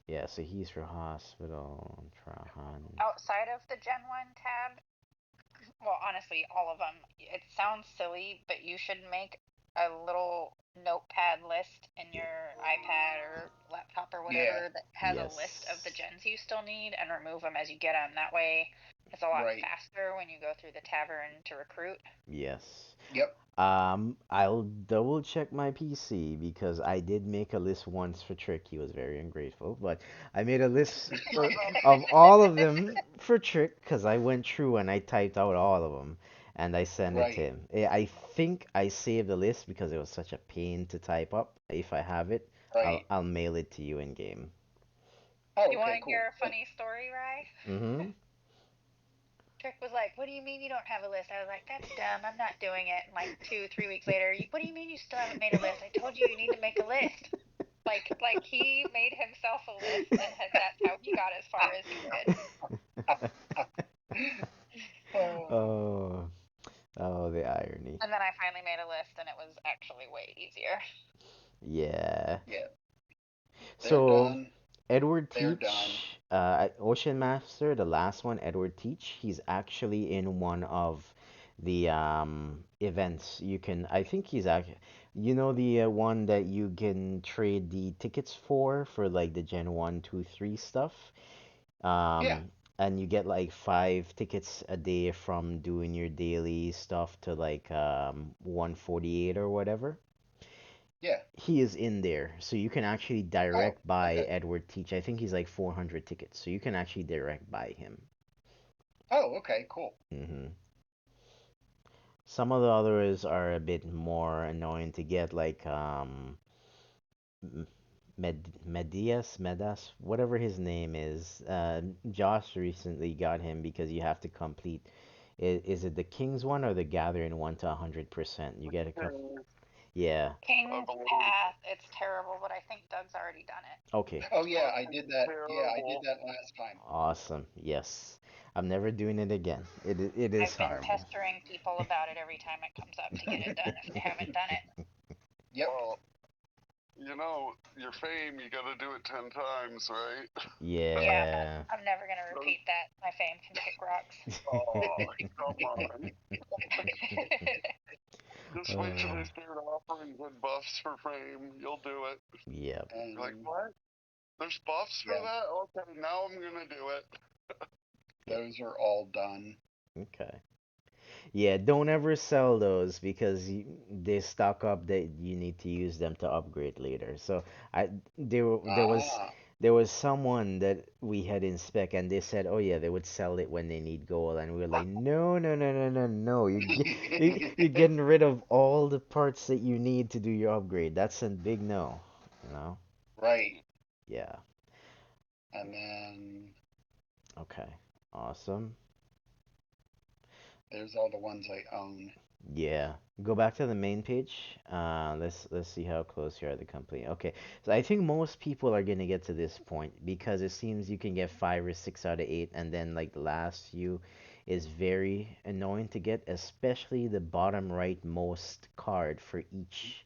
Yeah, so he's for hospital, Trahan. Outside of the Gen 1 tab, well, honestly, all of them, it sounds silly, but you should make a little notepad list in your iPad or laptop or Yeah, whatever that has a list of the Yes. gens you still need and remove them as you get them. That way, it's a lot right. faster when you go through the tavern to recruit. Yes. Yep. I'll double check my PC because I did make a list once for Trick. He was very ungrateful, but I made a list of all of them for Trick because I went through and I typed out all of them and I sent it to Right. him. I think I saved the list because it was such a pain to type up. If I have it, I'll Right. I'll mail it to you in game. Oh, You want okay, to cool. hear a funny story, Rye? Mm-hmm. Trick was like, "What do you mean you don't have a list?" I was like, "That's dumb. I'm not doing it." And like 2, 3 weeks later, "What do you mean you still haven't made a list? I told you you need to make a list." Like he made himself a list, and that's how he got as far as he did. Oh, Oh, oh, the irony. And then I finally made a list, and it was actually way easier. Yeah. yeah, they're So done. Edward They're done. Teach, Ocean Master, the last one, Edward Teach, he's actually in one of the events. You can, I think he's actually, you know, the one that you can trade the tickets for like the Gen 1, 2, 3 stuff. Yeah, And you get like 5 tickets a day from doing your daily stuff to like 148 or whatever. yeah. He is in there, so you can actually Oh, direct buy okay. Edward Teach. I think he's like 400 tickets, so you can actually direct buy him. Oh, okay, cool. hmm Some of the others are a bit more annoying to get, like Medas, whatever his name is. Josh recently got him because you have to complete. Is it the King's one or the Gathering one to 100%? You get a couple. Okay, Yeah. I King's believe Path, it's terrible, but I think Doug's already done it. Okay. Oh, yeah, I fucking did that. Yeah, I did terrible. that last time. Awesome. Yes. I'm never doing it again. It is I've been horrible. pestering people about it every time it comes up to get it done if they haven't done it. Yep, Well, your fame, you gotta do it 10 times, right? Yeah, Yeah. I'm never gonna repeat that. My fame can kick rocks. Oh, come on. Just wait till Uh, they start offering good buffs for fame. You'll do it. yep. You're like, and what? There's buffs for yeah, that? Okay, now I'm gonna do it. Yep. those are all done. Okay. Yeah, don't ever sell those because they stock up that you need to use them to upgrade later. So I Ah, there was someone that we had in spec and they said, "Oh yeah, they would sell it when they need gold." And we were like, "No, no, no, no, no, no. You're getting rid of all the parts that you need to do your upgrade. That's a big no, you know?" right. Yeah. And then Okay. Awesome. there's all the ones I own. Yeah. Go back to the main page. Let's see how close you are to complete. Okay. So I think most people are gonna get to this point because it seems you can get 5 or 6 out of 8, and then like the last few is very annoying to get, especially the bottom right most card for each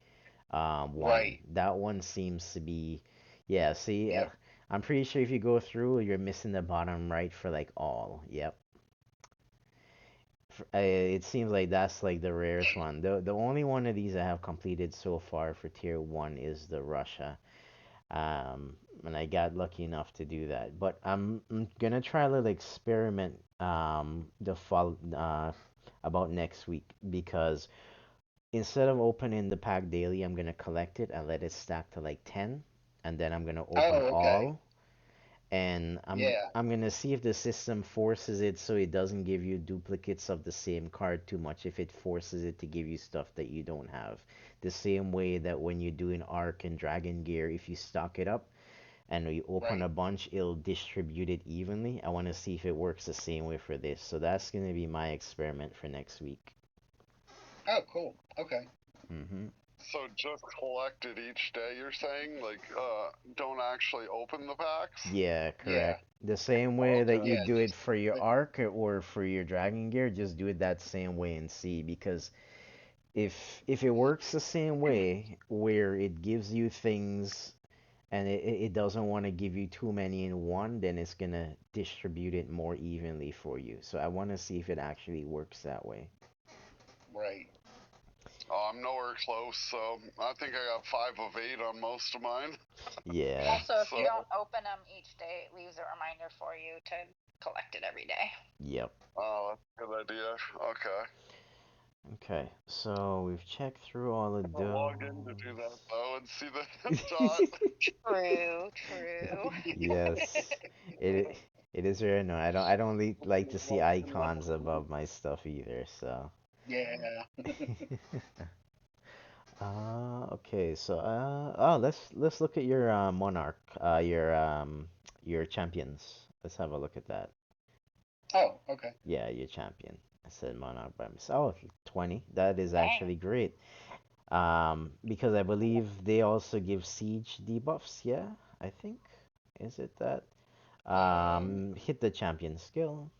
one. Right. That one seems to be, yeah. See, Yep. I'm pretty sure if you go through, you're missing the bottom right for like all. Yep. it seems like that's like the rarest one. The only one of these I have completed so far for tier one is the Russia. And I got lucky enough to do that. But I'm gonna try a little experiment the fall about next week because instead of opening the pack daily, I'm gonna collect it and let it stack to like 10, and then I'm gonna open Oh, okay. all, and Yeah. I'm gonna see if the system forces it so it doesn't give you duplicates of the same card too much. If it forces it to give you stuff that you don't have, the same way that when you do an Arc and Dragon Gear, if you stock it up and you open Right. a bunch, it'll distribute it evenly. I want to see if it works the same way for this. So that's gonna be my experiment for next week. Oh, cool. Okay. Hmm. So just collect it each day, you're saying? Like, don't actually open the packs? Yeah, Yeah. correct. The same way that Okay. you Yeah. do it Just for your the, arc or for your dragon gear, just do it that same way and see because if it works the same way where it gives you things and it doesn't want to give you too many in one, then it's gonna distribute it more evenly for you. So I want to see if it actually works that way. right. Oh, I'm nowhere close, so I think I got 5 of 8 on most of mine. Yeah. Also, if you Yep. don't So, open them each day, it leaves a reminder for you to collect it every day. Yep. oh, that's a good idea. Okay. Okay. So we've checked through all of I'll log in to do that though and see the dot. those. True, true. Yes, it it is very annoying. I don't like to see icons above my stuff either. So, Yeah. okay. So, let's look at your monarch, your champions. Let's have a look at that. Oh, okay. Yeah, your champion. I said monarch by myself. Oh, 20. That is Dang. actually great. Because I believe they also give siege debuffs. Yeah, I think. Is it that? Hit the champion skill.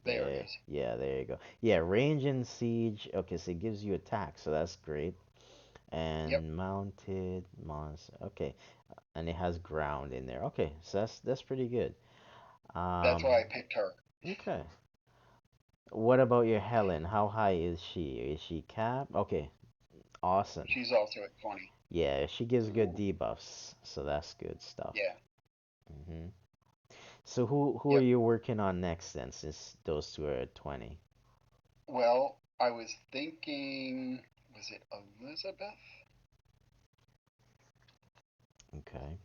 There it There, is. yeah, there you go. Yeah, range and siege. Okay, so it gives you attack, so that's great. Yep. And mounted monster. Okay, and it has ground in there. Okay, so that's pretty good. That's why I Um, picked her. okay. What about your Helen? How high is she? Is she cap? Okay, awesome. She's also at 20. Yeah, she gives good Ooh. debuffs, so that's good stuff. Yeah. Hmm. So who are Yep. you working on next then, since those two are at 20? Well, I was thinking, was it Elizabeth? Okay.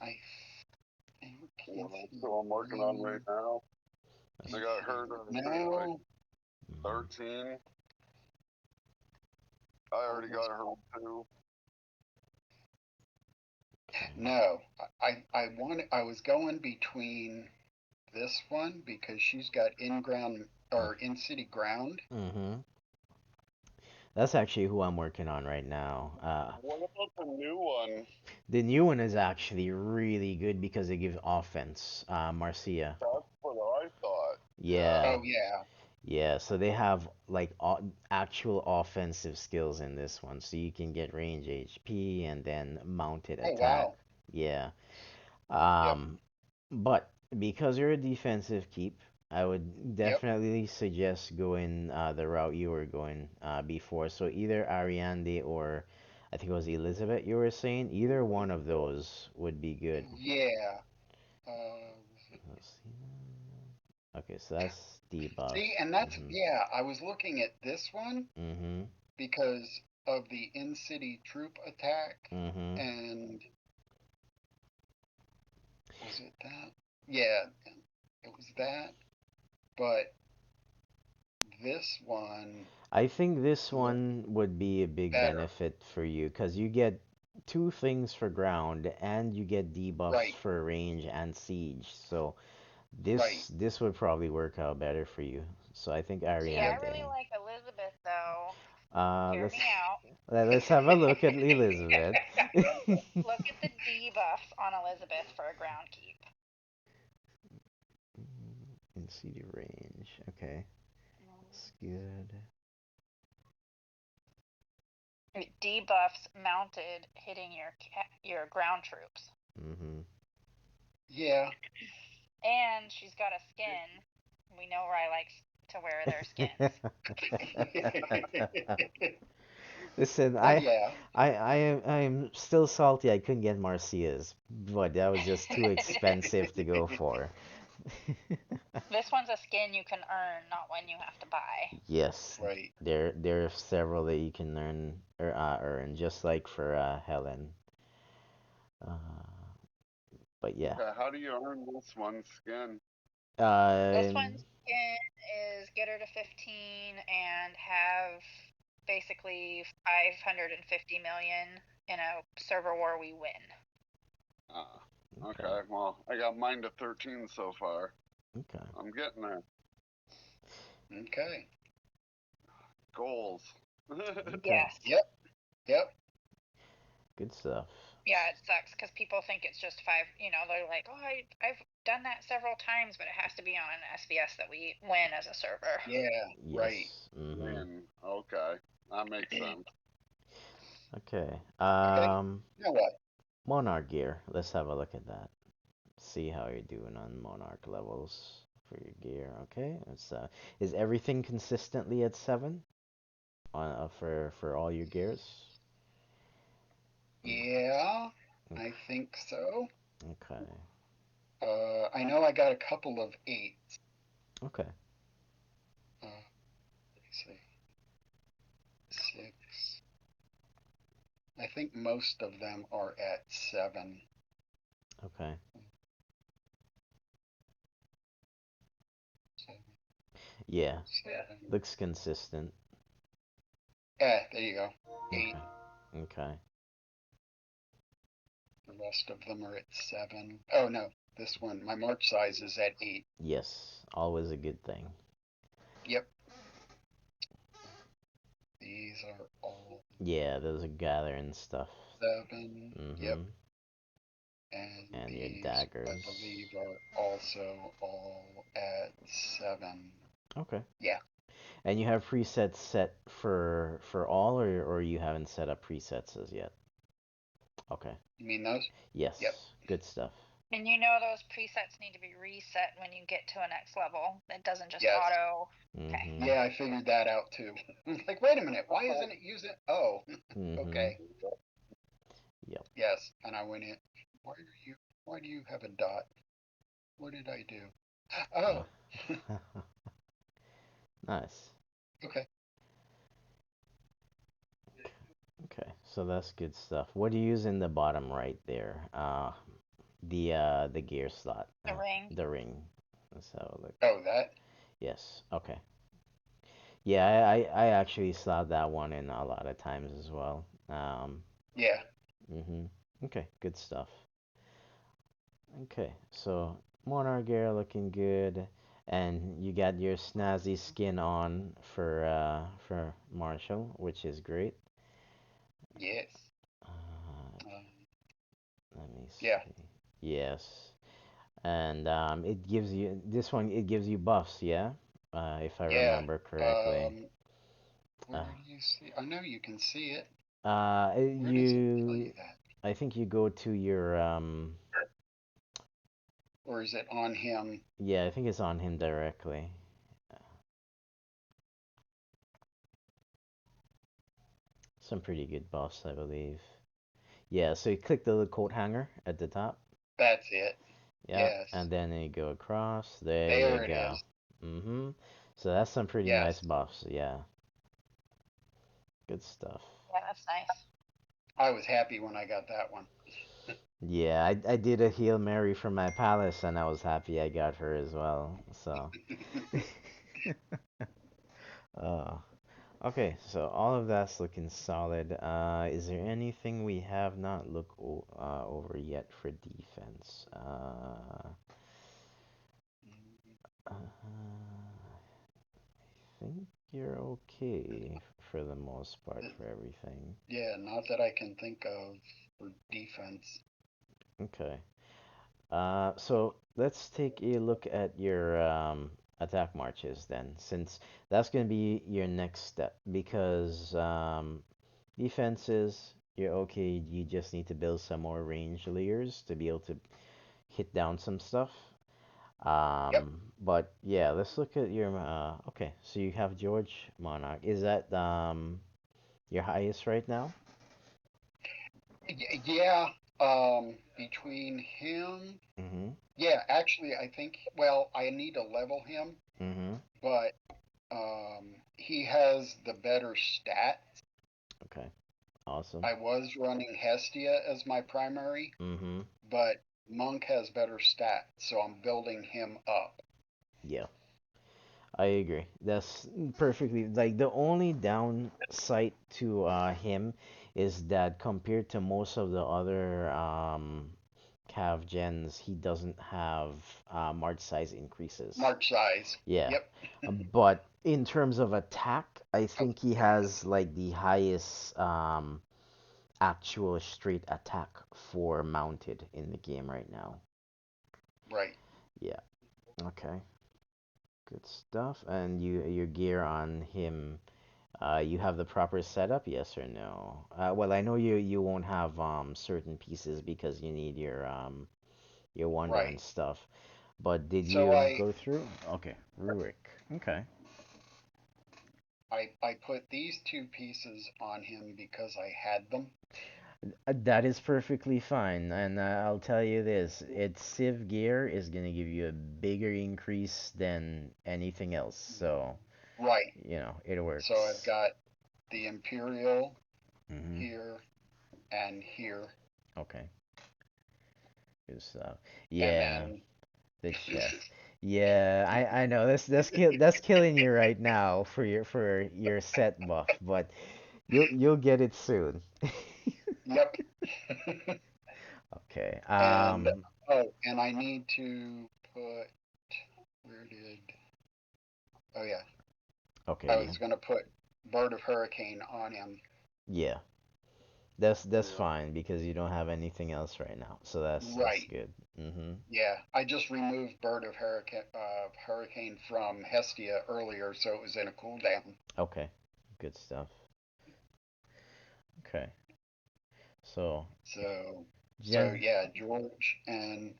I think Yeah, if that's you what I'm working on right read, now. I That's, if got you, her to say like no, mhm. 13. I or already was got her too. Okay. no, I was going between this one because she's got in ground or in city ground. Mm-hmm. That's actually who I'm working on right now. What about the new one? The new one is actually really good because it gives offense. Marcia. That's what I thought. Yeah. Yeah, Oh yeah. yeah. So they have like actual offensive skills in this one, so you can get range HP and then mounted Oh attack. wow. Yeah. Yep. Um, but because you're a defensive keep, I would Yep. definitely suggest going the route you were going before. So either Ariande or I think it was Elizabeth you were saying. Either one of those would be good. Yeah. Let's see. Okay, so that's debuff. See, and that's Mhm. yeah. I was looking at this one Mhm. because of the in city troop attack, Mhm. and was it that? Yeah, it was that. But this one I think this looked one would be a big better. benefit for you because you get two things for ground and you get debuffs Right. for range and siege. So Right. this would probably work out better for you. So I think See, I Yep. really Ariande. like Elizabeth though. Hear Let's me out. let's have a look at Elizabeth. Look at the debuffs on Elizabeth for a ground keep. In CD range. Okay, that's good. Debuffs mounted hitting your ground troops. Mhm. Yeah. And she's got a skin. We know Rye likes to wear their skins. Listen, Well, yeah. I'm still salty I couldn't get Marcia's, but that was just too expensive to go for. This one's a skin you can earn, not one you have to buy. Yes, Right. there are several that you can earn just like for Helen. Uh, but yeah. Okay, how do you earn this one skin? This Um, one's skin is get her to 15 and have basically 550 million in a server war we win. okay, Okay, well, I got mine to 13 so far. okay. I'm getting there. Okay. Goals. Okay. Yes. Yep. Yep. Good stuff. Yeah, it sucks because people think it's just five. They're like, oh, I've done that several times, but it has to be on an SBS that we win as a server. Yeah. Right. Yes. Mm-hmm. Win. Okay, that makes sense. Okay. Okay. Now what? Monarch gear. Let's have a look at that. See how you're doing on Monarch levels for your gear. Okay. Is everything consistently at 7 on for all your gears? Yeah, I think so. Okay. I know I got a couple of eights. Okay. Let's see. Six. I think most of them are at 7. Okay. Seven, Yeah. seven. Looks consistent. Yeah, there you go. 8. Okay. Okay. The rest of them are at 7. Oh no, this one, my march size is at 8. Yes. Always a good thing. Yep. These are all Yeah, those are gathering stuff. 7. Yep. Mm-hmm. And And your these, I daggers. believe, are also all at 7. Okay. Yeah. And you have presets set for all, or you haven't set up presets as yet? Okay. You mean those? Yep. Yes. Good stuff. And those presets need to be reset when you get to a next level. It doesn't just Yes. auto. Okay. Mm-hmm. Yeah, I figured that out too. Like, wait a minute, why isn't it using? Oh, Mm-hmm. okay. Yep. Yes, and I went in. Why are you? Why do you have a dot? What did I do? Oh, Nice. okay. Okay. So that's good stuff. What do you use in the bottom right there? The gear slot. The ring. The ring. Let's have a look. Oh, that. Yes. Okay. Yeah, I actually slot that one in a lot of times as well. Yeah. Mm-hmm. Okay, good stuff. Okay, so Monarch gear looking good, and you got your snazzy skin on for Marshall, which is great. Yes. Uh, Um, let me yeah. see. Yes, and it gives you this one. It gives you buffs, yeah, if I Yeah. remember correctly. Um, Uh, where do you see? I know you can see it. Where does it tell you you, that? I think you go to your Or is it on him? yeah, I think it's on him directly. Some pretty good buffs, I believe. Yeah, so you click the little coat hanger at the top. That's it. Yep, Yes. and then you go across. There you There it go. is. Mm-hmm. So that's some pretty Yes. nice buffs. Yeah, good stuff. Yeah, that's nice. I was happy when I got that one. Yeah, I did a Hail Mary for my palace, and I was happy I got her as well. So, uh, okay, so all of that's looking solid. Is there anything we have not looked over yet for defense? Uh, I think you're okay for the most part for everything. Yeah, not that I can think of for defense. Okay. So let's take a look at your attack marches then, since that's going to be your next step. Because defenses, you're okay. You just need to build some more range layers to be able to hit down some stuff. Yep. But yeah, let's look at your okay, so you have George Monarch. Is that your highest right now? Yeah. Between him, Mm-hmm. yeah, actually, I think, well, I need to level him, Mm-hmm. but he has the better stat. Okay. Awesome. I was running Hestia as my primary, Mm-hmm. but Monk has better stat, so I'm building him up. Yeah, I agree. That's perfectly like the only downside to him is that compared to most of the other Cav gens, he doesn't have march size increases. March size. Yeah. Yep. But in terms of attack, I Oh, think he there we go. has like the highest actual straight attack for mounted in the game right now. Right. Yeah. Okay. Good stuff. And your gear on him, you have the proper setup, yes or no? Well, I know you won't have certain pieces because you need your wonder and Right. stuff. But did So you go through? Okay, Rurik. Okay. I put these two pieces on him because I had them. That is perfectly fine, and I'll tell you this: its Civ gear is gonna give you a bigger increase than anything else. So, Right. it So I've works. got the Imperial Mhm. here and here, Okay. Good stuff. and Yeah, then the chef. Yeah, I know that's killing you right now for your set buff, but you'll get it soon. yep. Okay. And oh, and I need to put, where did, oh yeah, Okay. I Yeah. was gonna put Bird of Hurricane on him. Yeah. That's Yeah. fine because you don't have anything else right now. So that's Right. good. Mm-hmm. Yeah, I just removed Hurricane from Hestia earlier, so it was in a cooldown. Okay. Good stuff. Okay. So, So Jen. yeah, George and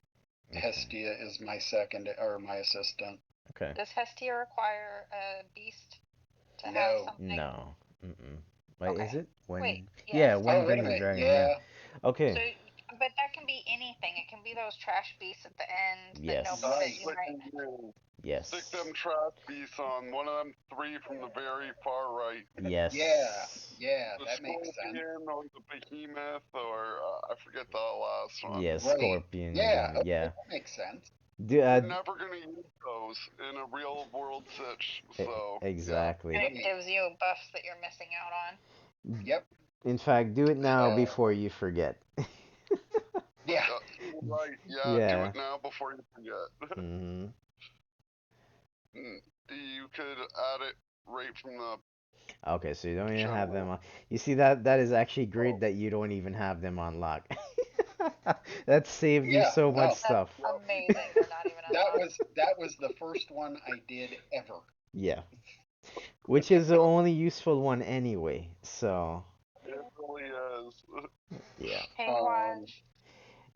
Okay. Hestia is my second or my assistant. Okay. Does Hestia require a beast to have No. something? No. Mm-mm. Wait, Okay. is it Wait, when? yes. Yeah, Oh, when wait a bring the minute. dragon. Yeah. Yeah. So, Okay. but that can be anything. It can be those trash beasts at the end that Yes. that Right. you might. Stick Yes. them trash beasts on one of them three from the very far right. Yeah. Yes. Yeah, The that makes sense. scorpion or the behemoth or I forget the last one. Yes. Right. Scorpion. Yeah. Behemoth. Okay, Yeah. that makes sense. You're never gonna use those in a real world sitch, so yeah. Exactly. And it Right. gives you buffs that you're missing out on. Yep. In fact, do it now So before you forget. yeah. Right, yeah, do Yeah. it now before you forget. Hmm. You could add it right from the Okay, so you don't even have them general. on. You see that is actually great Oh, that you don't even have them on lock. That saved you Yeah. so much No. That's stuff. yep, amazing. They're not even unlocked. That was the first one I did ever. Yeah, which is the only useful one anyway. So, it really is. yeah. Hey, Um. Watch.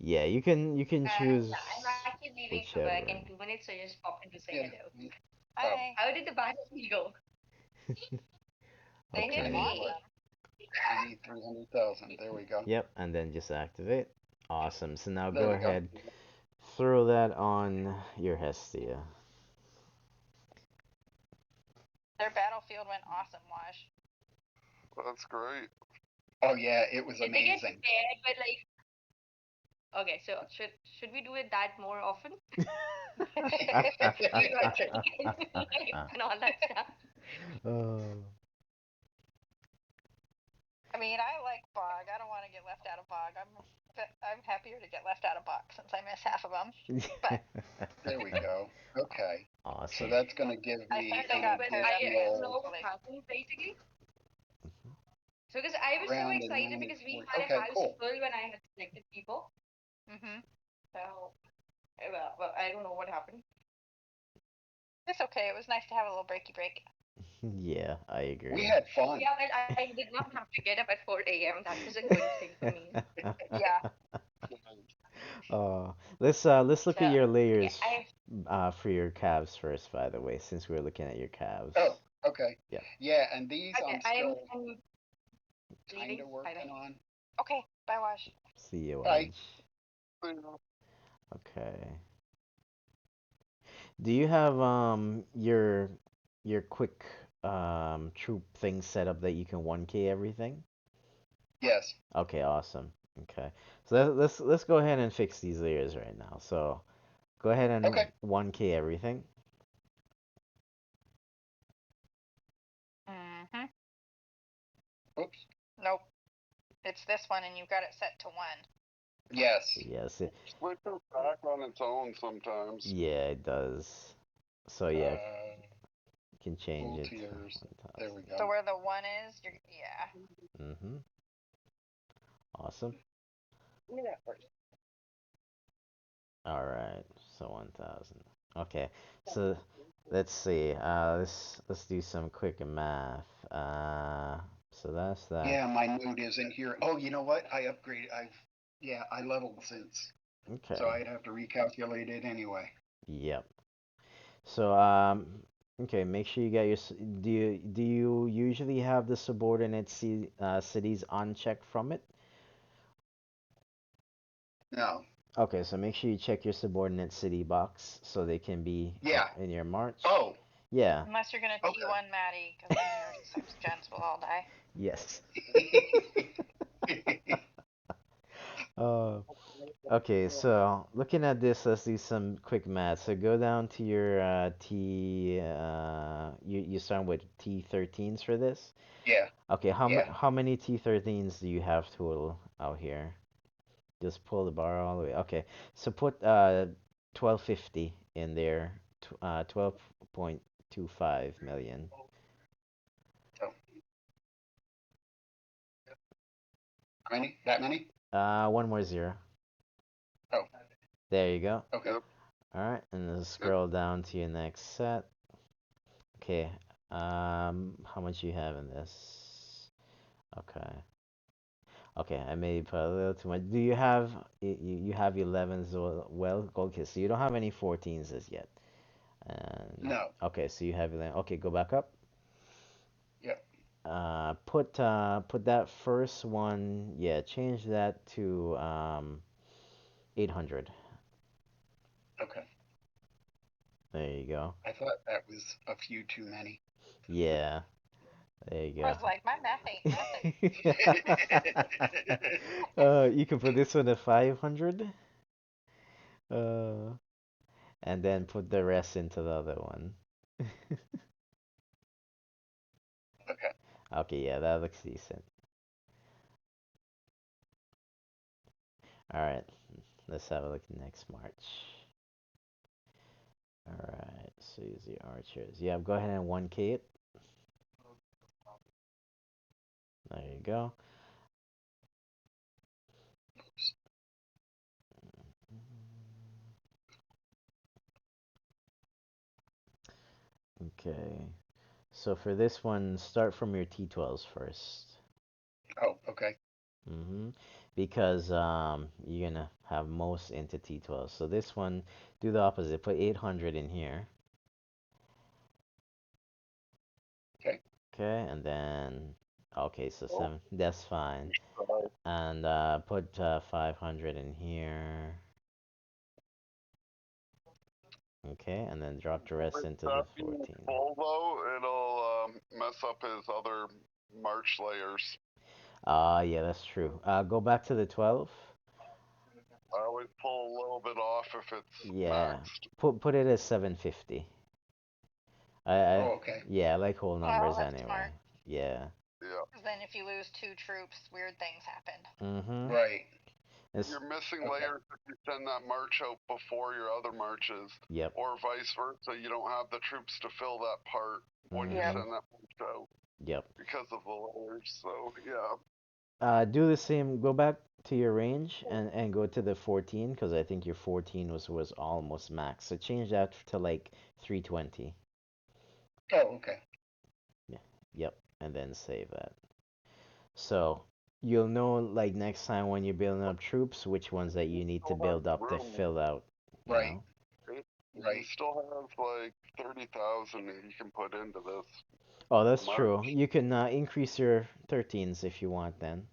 Yeah, you can choose Yeah, I'm actually leaving for whichever work in one. 2 minutes, so just pop in to say Yeah. hello. Oh. Hi. How did the battle go? They did Okay. awesome. Really? I need 300,000. There we go. Yep, and then just activate. Awesome. So now There go we go. ahead, throw that on your Hestia. Their battlefield went awesome, Wash. That's great. Oh yeah, it was Did they get amazing. paired with like? Okay, so should we do it that more often? You got and all that stuff. Oh. I mean, I like Bog. I don't want to get left out of Bog. I'm happier to get left out of Bog since I miss half of them. But There we go. Okay. So Awesome. that's going to give I me think they an got But paired up against know additional what Italy. happened basically. So because I was so round and excited then because we it's had a okay, house cool. full when I had selected people. Mhm. So well, I don't know what happened. It's okay. It was nice to have a little breaky break. Yeah, I We agree. had fun. Yeah, well, I did not have to get up at 4 a.m. That was a good thing for me. Yeah. Let's look So at your yeah, layers. For your calves first, by the way, since we're looking at your calves. Oh, okay. Yeah. Yeah, and these Okay, I'm I'm, still I'm kind leaving. of Bye bye. working on. Okay, bye, Wash. See you, Bye. Edge. Okay. Do you have your quick troop thing set up that you can 1K everything? Yes. Okay, awesome. Okay. So let's go ahead and fix these layers right now. So go ahead and Okay. 1K everything. Mm-hmm. Oops. Nope. It's this one, and you've got it set to 1. Yes. Yes, Switches back on its own sometimes. yeah, it does. So yeah, Uh, you can change full it to tiers. There we 1000. So go. where the 1 is, you're, yeah. Mm-hmm. Awesome. Give me that first. All right. So 1000. Okay. So let's see. Let's do some quick math. So that's that. Yeah, my note isn't here. Oh, you know what? I upgraded. Yeah, I leveled since. So Okay. I'd have to recalculate it anyway. Yep. So okay, make sure you get your do you usually have the subordinate cities unchecked from it? No. Okay, so make sure you check your subordinate city box so they can be Yeah. in your march. Oh, Yeah. Unless you're gonna okay. T1 Maddie, because then your sex gens will all die. Yes. Uh, okay, so looking at this, let's do some quick math. So go down to your you start with T13s for this. Yeah. Okay, Yeah. how many T13s do you have total out here? Just pull the bar all the way. Okay, so put 1250 in there. 12.25 million. Oh, how many? That many? One more zero. Oh, There you go. okay. Yep. All right, and then Yep. scroll down to your next set. Okay. How much you have in this? Okay. Okay, I may put a little too much. Do you have you have 11s well? Okay, so you don't have any 14s as yet. And No. okay, so you have 11. Okay, go back up. Yep. Put that first one. Yeah, change that to 800. Okay. There you go. I thought that was a few too many. Yeah, there you I go. was like, my math ain't nothing. You can put this one at 500. Uh, and then put the rest into the other one. Okay. Okay, yeah, that looks decent. All right, let's have a look at next March. All right, so use the archers. Yeah, go ahead and 1K it. There you go. Okay, so for this one, start from your T12s first. Oh, okay. Mm-hmm. Because you're gonna have most into T12. So this one, do the opposite. Put 800 in here. Okay. Okay, and then okay, so Oh, seven. That's fine. right. And put 500 in here. Okay, and then drop the rest With into the that being 14. full though, it'll mess up his other March layers. Yeah, that's true. Go back to the 12. I always pull a little bit off if it's Yeah, maxed. put it as 750. I Oh, okay. yeah, I like whole Oh, numbers that's anyway. smart. Yeah. Yeah. Because then if you lose 2 troops, weird things happen. Mm-hmm. Right. It's You're missing Okay. layers if you send that march out before your other marches, yep. or vice versa. You don't have the troops to fill that part when you Yep. Mm-hmm. send that march out Yep. because of the layers. So yeah. Do the same. Go back to your range and go to the 14 because I think your 14 was almost max. So change that to like 320. Oh, okay. Yeah. Yep. And then save that. So you'll know like next time when you're building up troops which ones that you need to Still has build up to room. fill out. You Right. know. You Right. still have like 30,000 that you can put into this Oh, that's true. March. You can increase your 13s if you want then.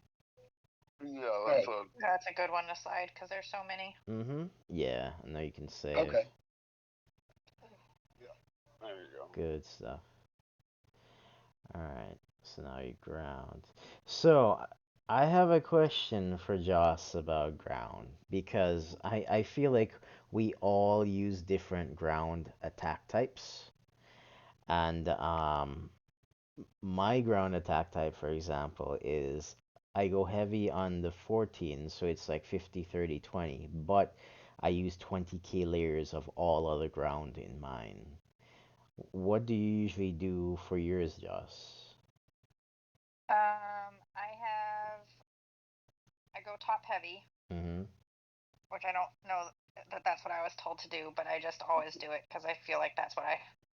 Yeah, that's Right. a That's a good one to slide because there's so many. Mm-hmm. Yeah, I know you can save. Okay. yeah. There you go. Good stuff. Alright, so now you ground. So, I have a question for Joss about ground because I feel like we all use different ground attack types. And my ground attack type, for example, is I go heavy on the 14, so it's like 50, 30, 20, but I use 20k layers of all other ground in mine. What do you usually do for yours, Joss? I go top heavy, Mm-hmm. which I don't know that that's what I was told to do, but I just always do it because I feel like that's what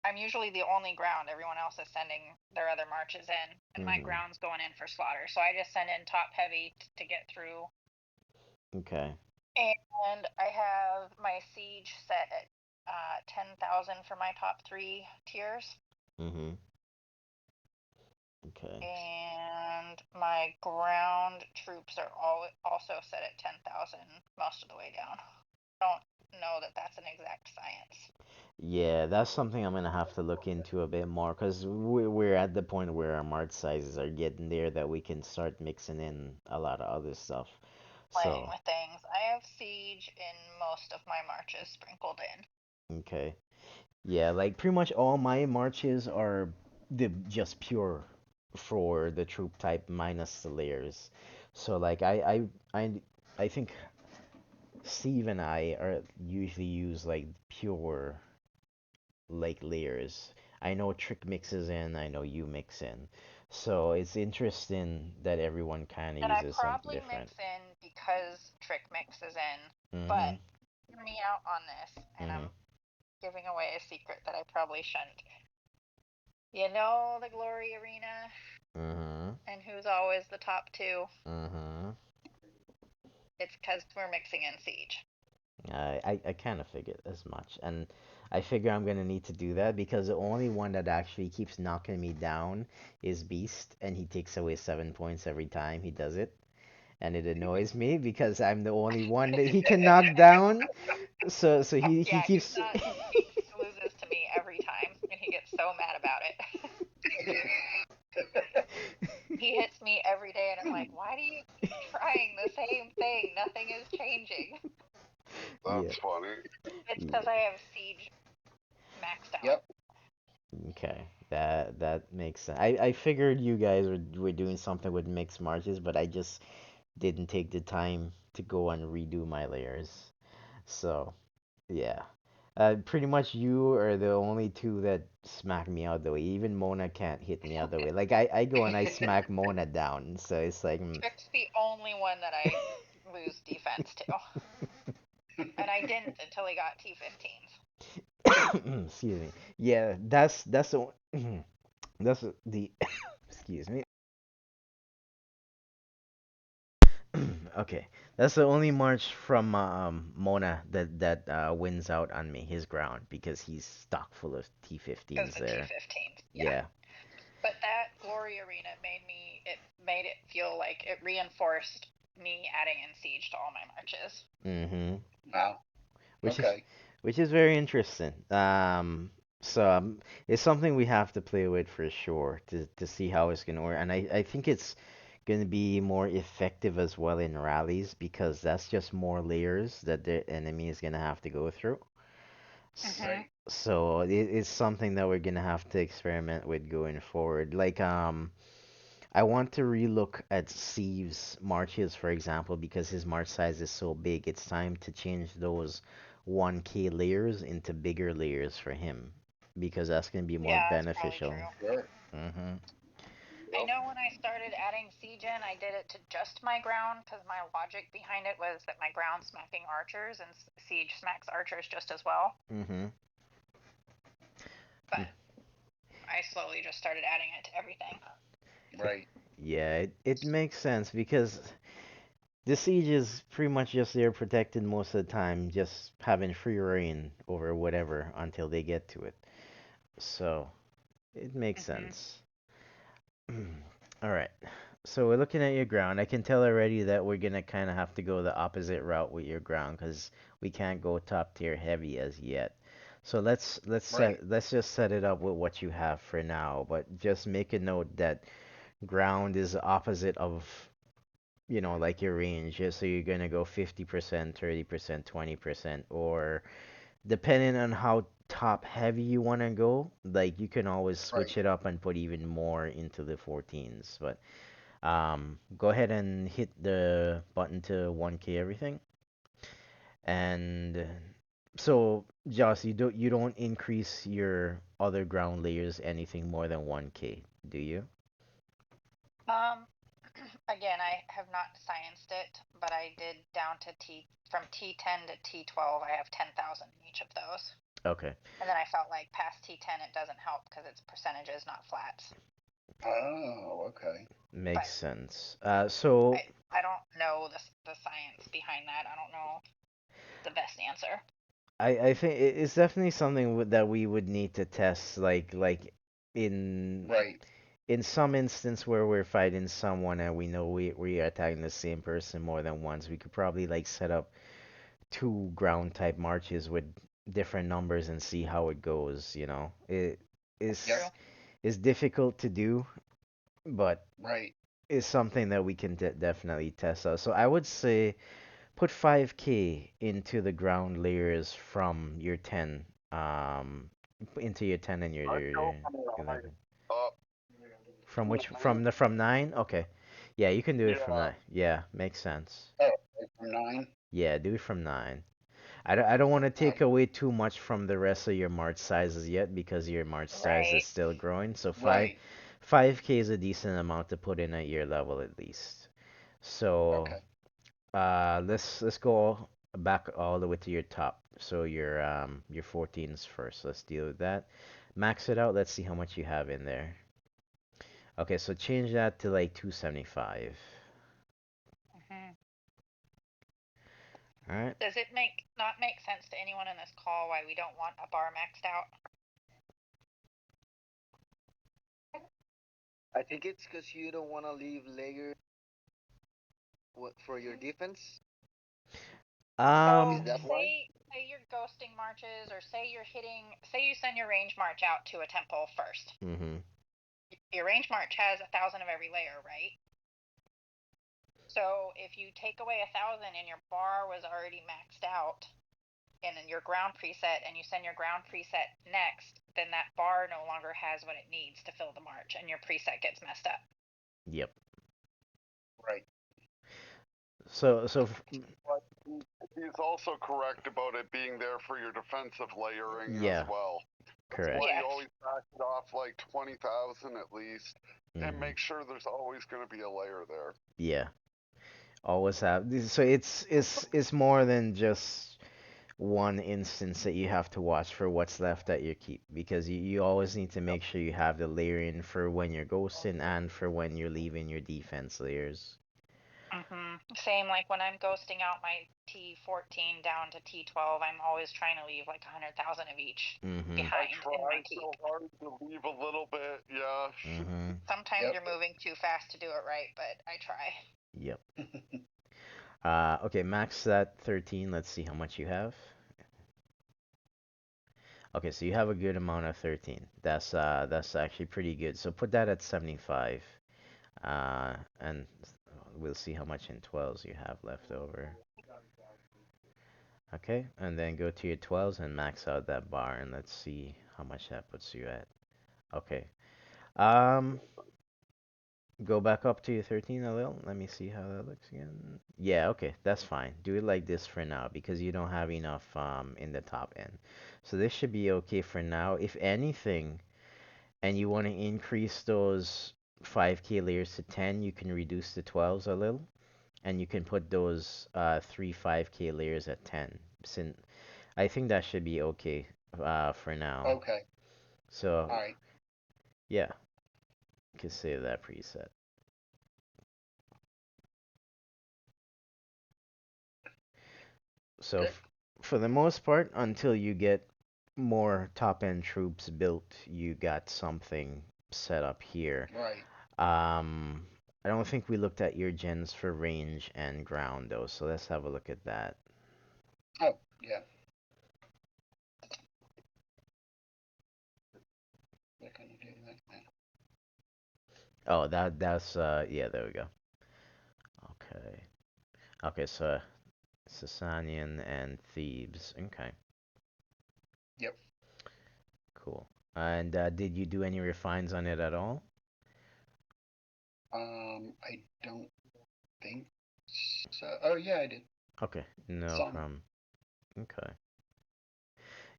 I'm usually the only ground. Everyone else is sending their other marches in, and my Mm-hmm. ground's going in for slaughter. So I just send in top heavy to get through. Okay. And I have my siege set at 10,000 for my top three tiers. Mm-hmm. Okay. And my ground troops are all also set at 10,000 most of the way down. I don't know that that's an exact science. Yeah, that's something I'm gonna have to look into a bit more because we're at the point where our mart sizes are getting there that we can start mixing in a lot of other stuff. Playing So, with things. I have siege in most of my marches sprinkled in. okay. Yeah, like pretty much all my marches are the just pure for the troop type minus the layers. So like I think Steve and I are usually use like pure like layers. I know Trick mixes in, I know you mix in. So it's interesting that everyone kind of And I uses something probably different. mix in because Trick mixes in. But Mhm. hear me out on this, and Mhm. I'm giving away a secret that I probably shouldn't. You know the Glory Arena Mhm. and who's always the top two? Mhm. It's because we're mixing in Siege. I kind of figured as much, and I figure I'm gonna need to do that because the only one that actually keeps knocking me down is Beast, and he takes away 7 points every time he does it, and it annoys me because I'm the only one that he can knock down. So he Yeah, he's keeps. not. He loses to me every time, and he gets so mad about it. He hits me every day, and I'm like, why do you keep trying the same thing? Nothing is changing. Yeah. That's funny. It's Yeah. because I have Siege maxed out. Yep. Okay, that makes sense. I figured you guys were doing something with mixed marches, but I just didn't take the time to go and redo my layers. So, yeah. Pretty much you are the only two that smack me out the way. Even Mona can't hit me out the way. Like I go and I smack Mona down. So it's like, Trick's the only one that I lose defense to, and I didn't until he got T15s. excuse me. Yeah, that's the that's the excuse me. Okay, that's the only march from Mona that wins out on me, his ground, because he's stock full of Because T15s the there. T15s, yeah. Yeah. But that Glory Arena made it feel like it reinforced me adding in Siege to all my marches. Mm-hmm. Wow. Which is Okay. which is very interesting. So it's something we have to play with for sure to see how it's gonna work, and I think it's gonna be more effective as well in rallies because that's just more layers that the enemy is gonna have to go through. S- Hmm. Right. So it's something that we're gonna have to experiment with going forward. Like I want to relook at Steve's marches, for example, because his march size is so big. It's time to change those 1K layers into bigger layers for him because that's gonna be more Yeah, that's probably beneficial. true. Sure. Mm-hmm. I Yep. know when I started adding Siege in, I did it to just my ground because my logic behind it was that my ground smacking archers and Siege smacks archers just as well. Mm-hmm. But I slowly just started adding it to everything. Right. Yeah, it makes sense because The siege is pretty much just there protected most of the time, just having free reign over whatever until they get to it. So it makes Mhm. sense. All right. So we're looking at your ground. I can tell already that we're gonna kind of have to go the opposite route with your ground because we can't go top tier heavy as yet. So Right. let's just set it up with what you have for now. But just make a note that ground is the opposite of like your range. So you're gonna go 50%, 30%, 20%, or depending on how top heavy you want to go, like you can always Right. switch it up and put even more into the 14s. But go ahead and hit the button to 1K everything. And so, Joss, you don't increase your other ground layers anything more than 1K, do you? Um, Again, I have not scienced it, but I did down to T from T10 to T12. I have 10,000 in each of those. Okay, And then I felt like past T10 it doesn't help because it's percentages, not flats. Oh, okay. makes But sense. I So I don't know the science behind that. I don't know the best answer. I think it's definitely something that we would need to test, like in Right. in some instance where we're fighting someone and we know we are attacking the same person more than once, we could probably like set up two ground type marches with different numbers and see how it goes, you know. It Yep. True. is difficult to do, but Right. it's something that we can definitely test out. So I would say put 5K into the ground layers from your 10, into your 10 and I'd your go from the 9 11. up. From From the which, 9? from 9? Okay. Yeah, you can do it from Yeah. 9. Yeah, makes sense. Oh, right from 9. Yeah, do it from 9. I don't want to take Um, away too much from the rest of your March sizes yet because your March size is Right. still growing. So right. 5K is a decent amount to put in at your level at least. So Okay. let's go back all the way to your top. So your 14s first. Let's deal with that. Max it out. Let's see how much you have in there. Okay, so change that to like 275. Hmm. All right. Does it make not make sense to anyone in this call why we don't want a bar maxed out? I think it's because you don't want to leave layers for your defense. Is So Um, that why? say you're ghosting marches, or say you send your range march out to a temple first. mhm. Your range march has 1,000 of every layer, right? So if you take away 1,000 and your bar was already maxed out, and then your ground preset, and you send your ground preset next, then that bar no longer has what it needs to fill the march, and your preset gets messed up. Yep. Right. So But he's also correct about it being there for your defensive layering as yeah, well. That's correct. why you Yes. always back it off like 20,000 at least, and Mhm. make sure there's always going to be a layer there. Yeah. Always have. So it's more than just one instance that you have to watch for what's left at your keep because you always need to make sure you have the layering for when you're ghosting and for when you're leaving your defense layers. Same like when I'm ghosting out my T14 down to T12, I'm always trying to leave like 100,000 of each Mhm. I behind in my try keep. so hard to leave a little bit, yeah. Mhm. Sometimes Yep. you're moving too fast to do it right, but I try. Yep. Okay, max that 13. Let's see how much you have. Okay, so you have a good amount of 13. That's actually pretty good. So put that at 75. And we'll see how much in 12s you have left over. Okay, and then go to your 12s and max out that bar and let's see how much that puts you at. Okay. Um, go back up to your 13 a little. Let me see how that looks again. Yeah, okay, that's fine. Do it like this for now because you don't have enough in the top end. So this should be okay for now. If anything, and you want to increase those 5K layers to 10, you can reduce the 12s a little, and you can put those three 5K layers at 10. Since I think that should be okay for now. Okay. So All right. yeah, you can save that preset. So Okay. for the most part, until you get more top-end troops built, you got something set up here. Right. Um, I don't think we looked at your gens for range and ground though, so let's have a look at that. Oh, yeah. Click on do that. Oh, that's yeah, there we go. Okay. Okay, so Sasanian and Thebes. Okay, Yep. cool. And did you do any refines on it at all? I don't think so. Oh, yeah, I did Okay, no some. problem. Okay.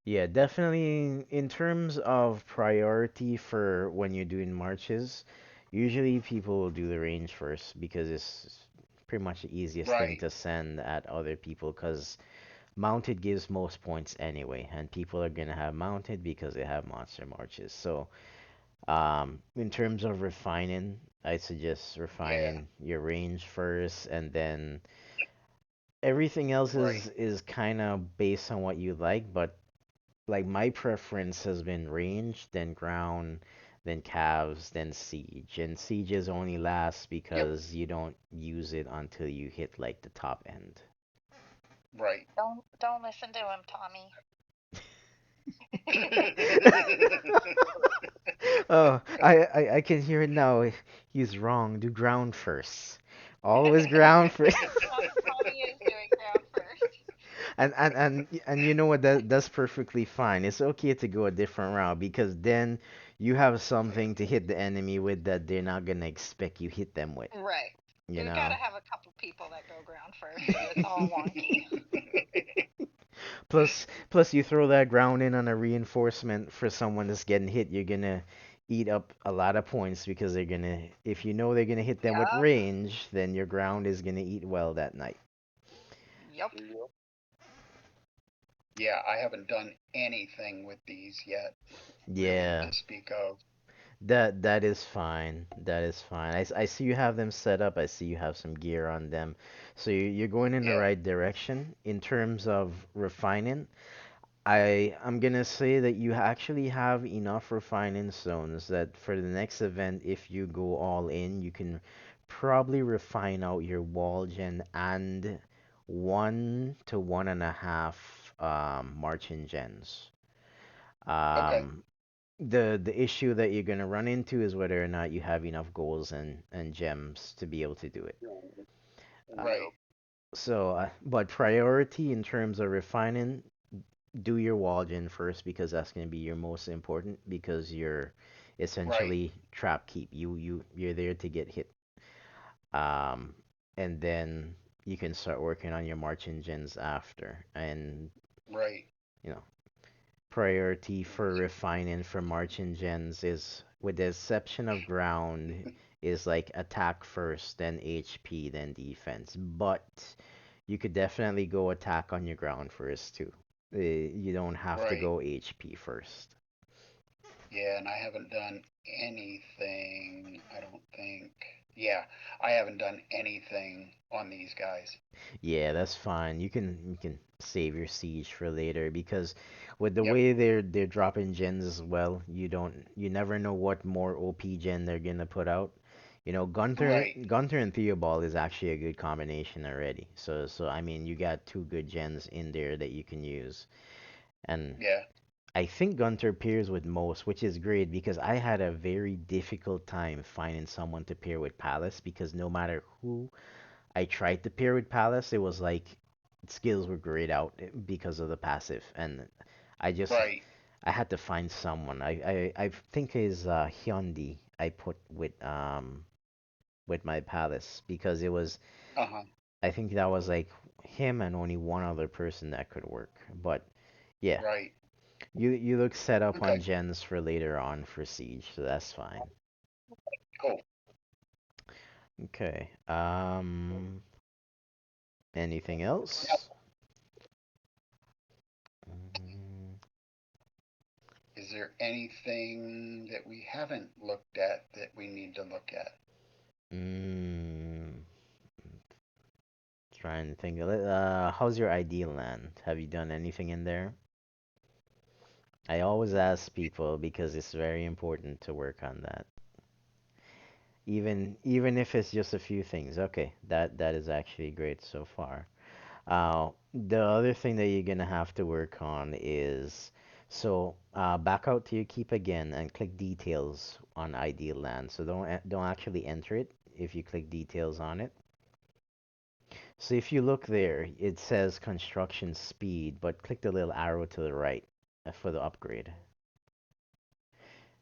Yeah, definitely in terms of priority for when you're doing marches, usually people will do the range first because it's pretty much the easiest thing Right. to send at other people because mounted gives most points anyway, and people are gonna have mounted because they have monster marches. So, in terms of refining, I suggest Yeah. refining your range first, and then everything else Right. is kind of based on what you like, but like my preference has been range, then ground, then calves, then siege. And sieges only last Yep. because you don't use it until you hit like the top end. Right. Don't listen to him, Tommy. Oh, I can hear it now. He's wrong. Do ground first. Always ground first. Tommy is doing ground first. And you know what? That's perfectly fine. It's okay to go a different route because then you have something to hit the enemy with that they're not gonna expect you hit them with. Right. You We know. gotta have a couple people that go ground first, so it's all wonky. Plus you throw that ground in on a reinforcement for someone that's getting hit, you're gonna eat up a lot of points because they're gonna if you know they're gonna hit them with Yup. range, then your ground is gonna eat well that night. Yup. Yeah, I haven't done anything with these yet, really, Yeah, to speak of. that is fine. That is fine. I see you have them set up. I see you have some gear on them. So you're going in the Yeah. right direction in terms of refining. I'm gonna say that you actually have enough refining zones that for the next event, if you go all in, you can probably refine out your wall gen and 1 to 1.5 marching gens. Okay. Um, the issue that you're gonna run into is whether or not you have enough goals and gems to be able to do it. Uh, Right. but priority in terms of refining, do your wall gen first because that's going to be your most important because you're Right. essentially trap keep. You're there to get hit. Um, and then you can start working on your marching gens after. And Right. you know, priority for refining for marching gens is, with the exception of ground, is like attack first, then HP, then defense. But you could definitely go attack on your ground first too. You don't have to Right. go HP first. Yeah, and I haven't done anything, I don't think. Yeah, I haven't done anything on these guys. Yeah, that's fine. You can save your siege for later because with the Yep. way they're dropping gens as well, you never know what more OP gen they're gonna put out. You know, Right. Gunter and Theobald is actually a good combination already. So I mean, you got two good gens in there that you can use. And Yeah. I think Gunter pairs with most, which is great because I had a very difficult time finding someone to pair with Palace because no matter who I tried to pair with Palace, it was like skills were grayed out because of the passive, and I just Right. I had to find someone. I think is Hyundi I put with my Palace because it was Uh-huh. I think that was like him and only one other person that could work. But yeah, Right. you look set up on Okay. gens for later on for Siege, so that's fine. Cool. Okay. Anything else? Mm, Is there anything that we haven't looked at that we need to look at? mm, trying to think. How's your ideal land? Have you done anything in there? I always ask people because it's very important to work on that. Even if it's just a few things. Okay, that is actually great so far. The other thing that you're gonna have to work on is back out to your keep again and click details on ideal land. So don't actually enter it if you click details on it. So if you look there, it says construction speed, but click the little arrow to the right for the upgrade.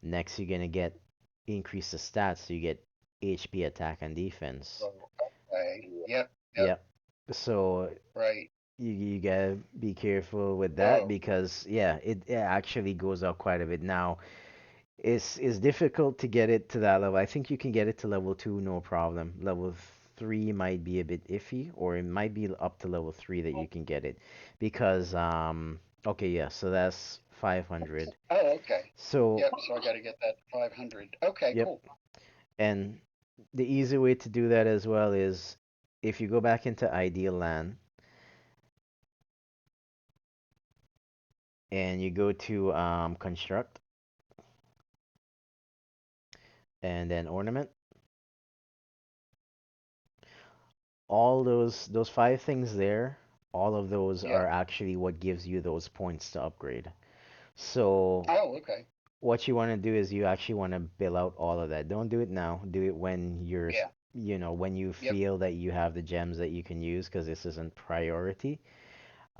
Next, you're gonna get increase the stats, so you get HP, attack, and defense. Oh, okay. Yep. Yep. Yep. So Right. you gotta be careful with that Oh. because yeah, it actually goes up quite a bit. Now, it's difficult to get it to that level. I think you can get it to level 2, no problem. Level 3 might be a bit iffy, or it might be up to level 3 that you can get it. Because okay, yeah, so that's 500. Oh, okay. So, Yep. So I got to get that 500. Okay. yep. Cool. And the easy way to do that as well is if you go back into Ideal Land and you go to construct and then ornament, all those five things there, all of those Yeah. are actually what gives you those points to upgrade. So Oh, okay. what you want to do is you actually want to bill out all of that. Don't do it now. Do it when Yeah. when you Yep. feel that you have the gems that you can use because this isn't priority.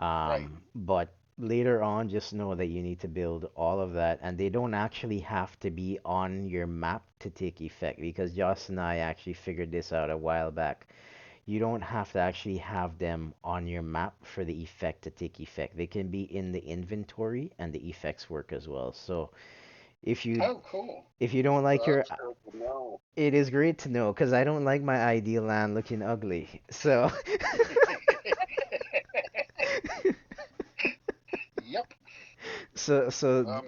Right. But later on, just know that you need to build all of that, and they don't actually have to be on your map to take effect because Joss and I actually figured this out a while back. You don't have to actually have them on your map for the effect to take effect. They can be in the inventory and the effects work as well. So if you Oh, cool. if you don't like your That's good to know. it is great to know because I don't like my ideal land looking ugly. So Yep. so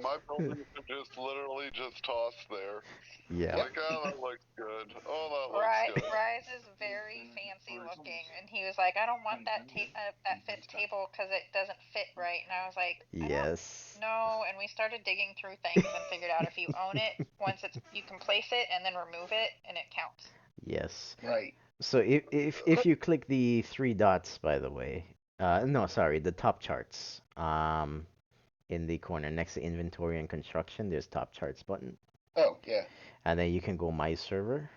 My buildings are just literally just tossed there. yeah. Yep. Like, oh, that looks good. Oh, that looks Rise, good. Rise is very fancy looking, and he was like, "I don't want that fifth table because it doesn't fit right." And I was like, "I don't Yes. know." And we started digging through things and figured out if you own it, once it's you can place it and then remove it, and it counts. Yes. Right. So if you click the three dots, by the way, no, sorry, the top charts, in the corner next to inventory and construction, there's top charts button, Oh, yeah. and then you can go my server.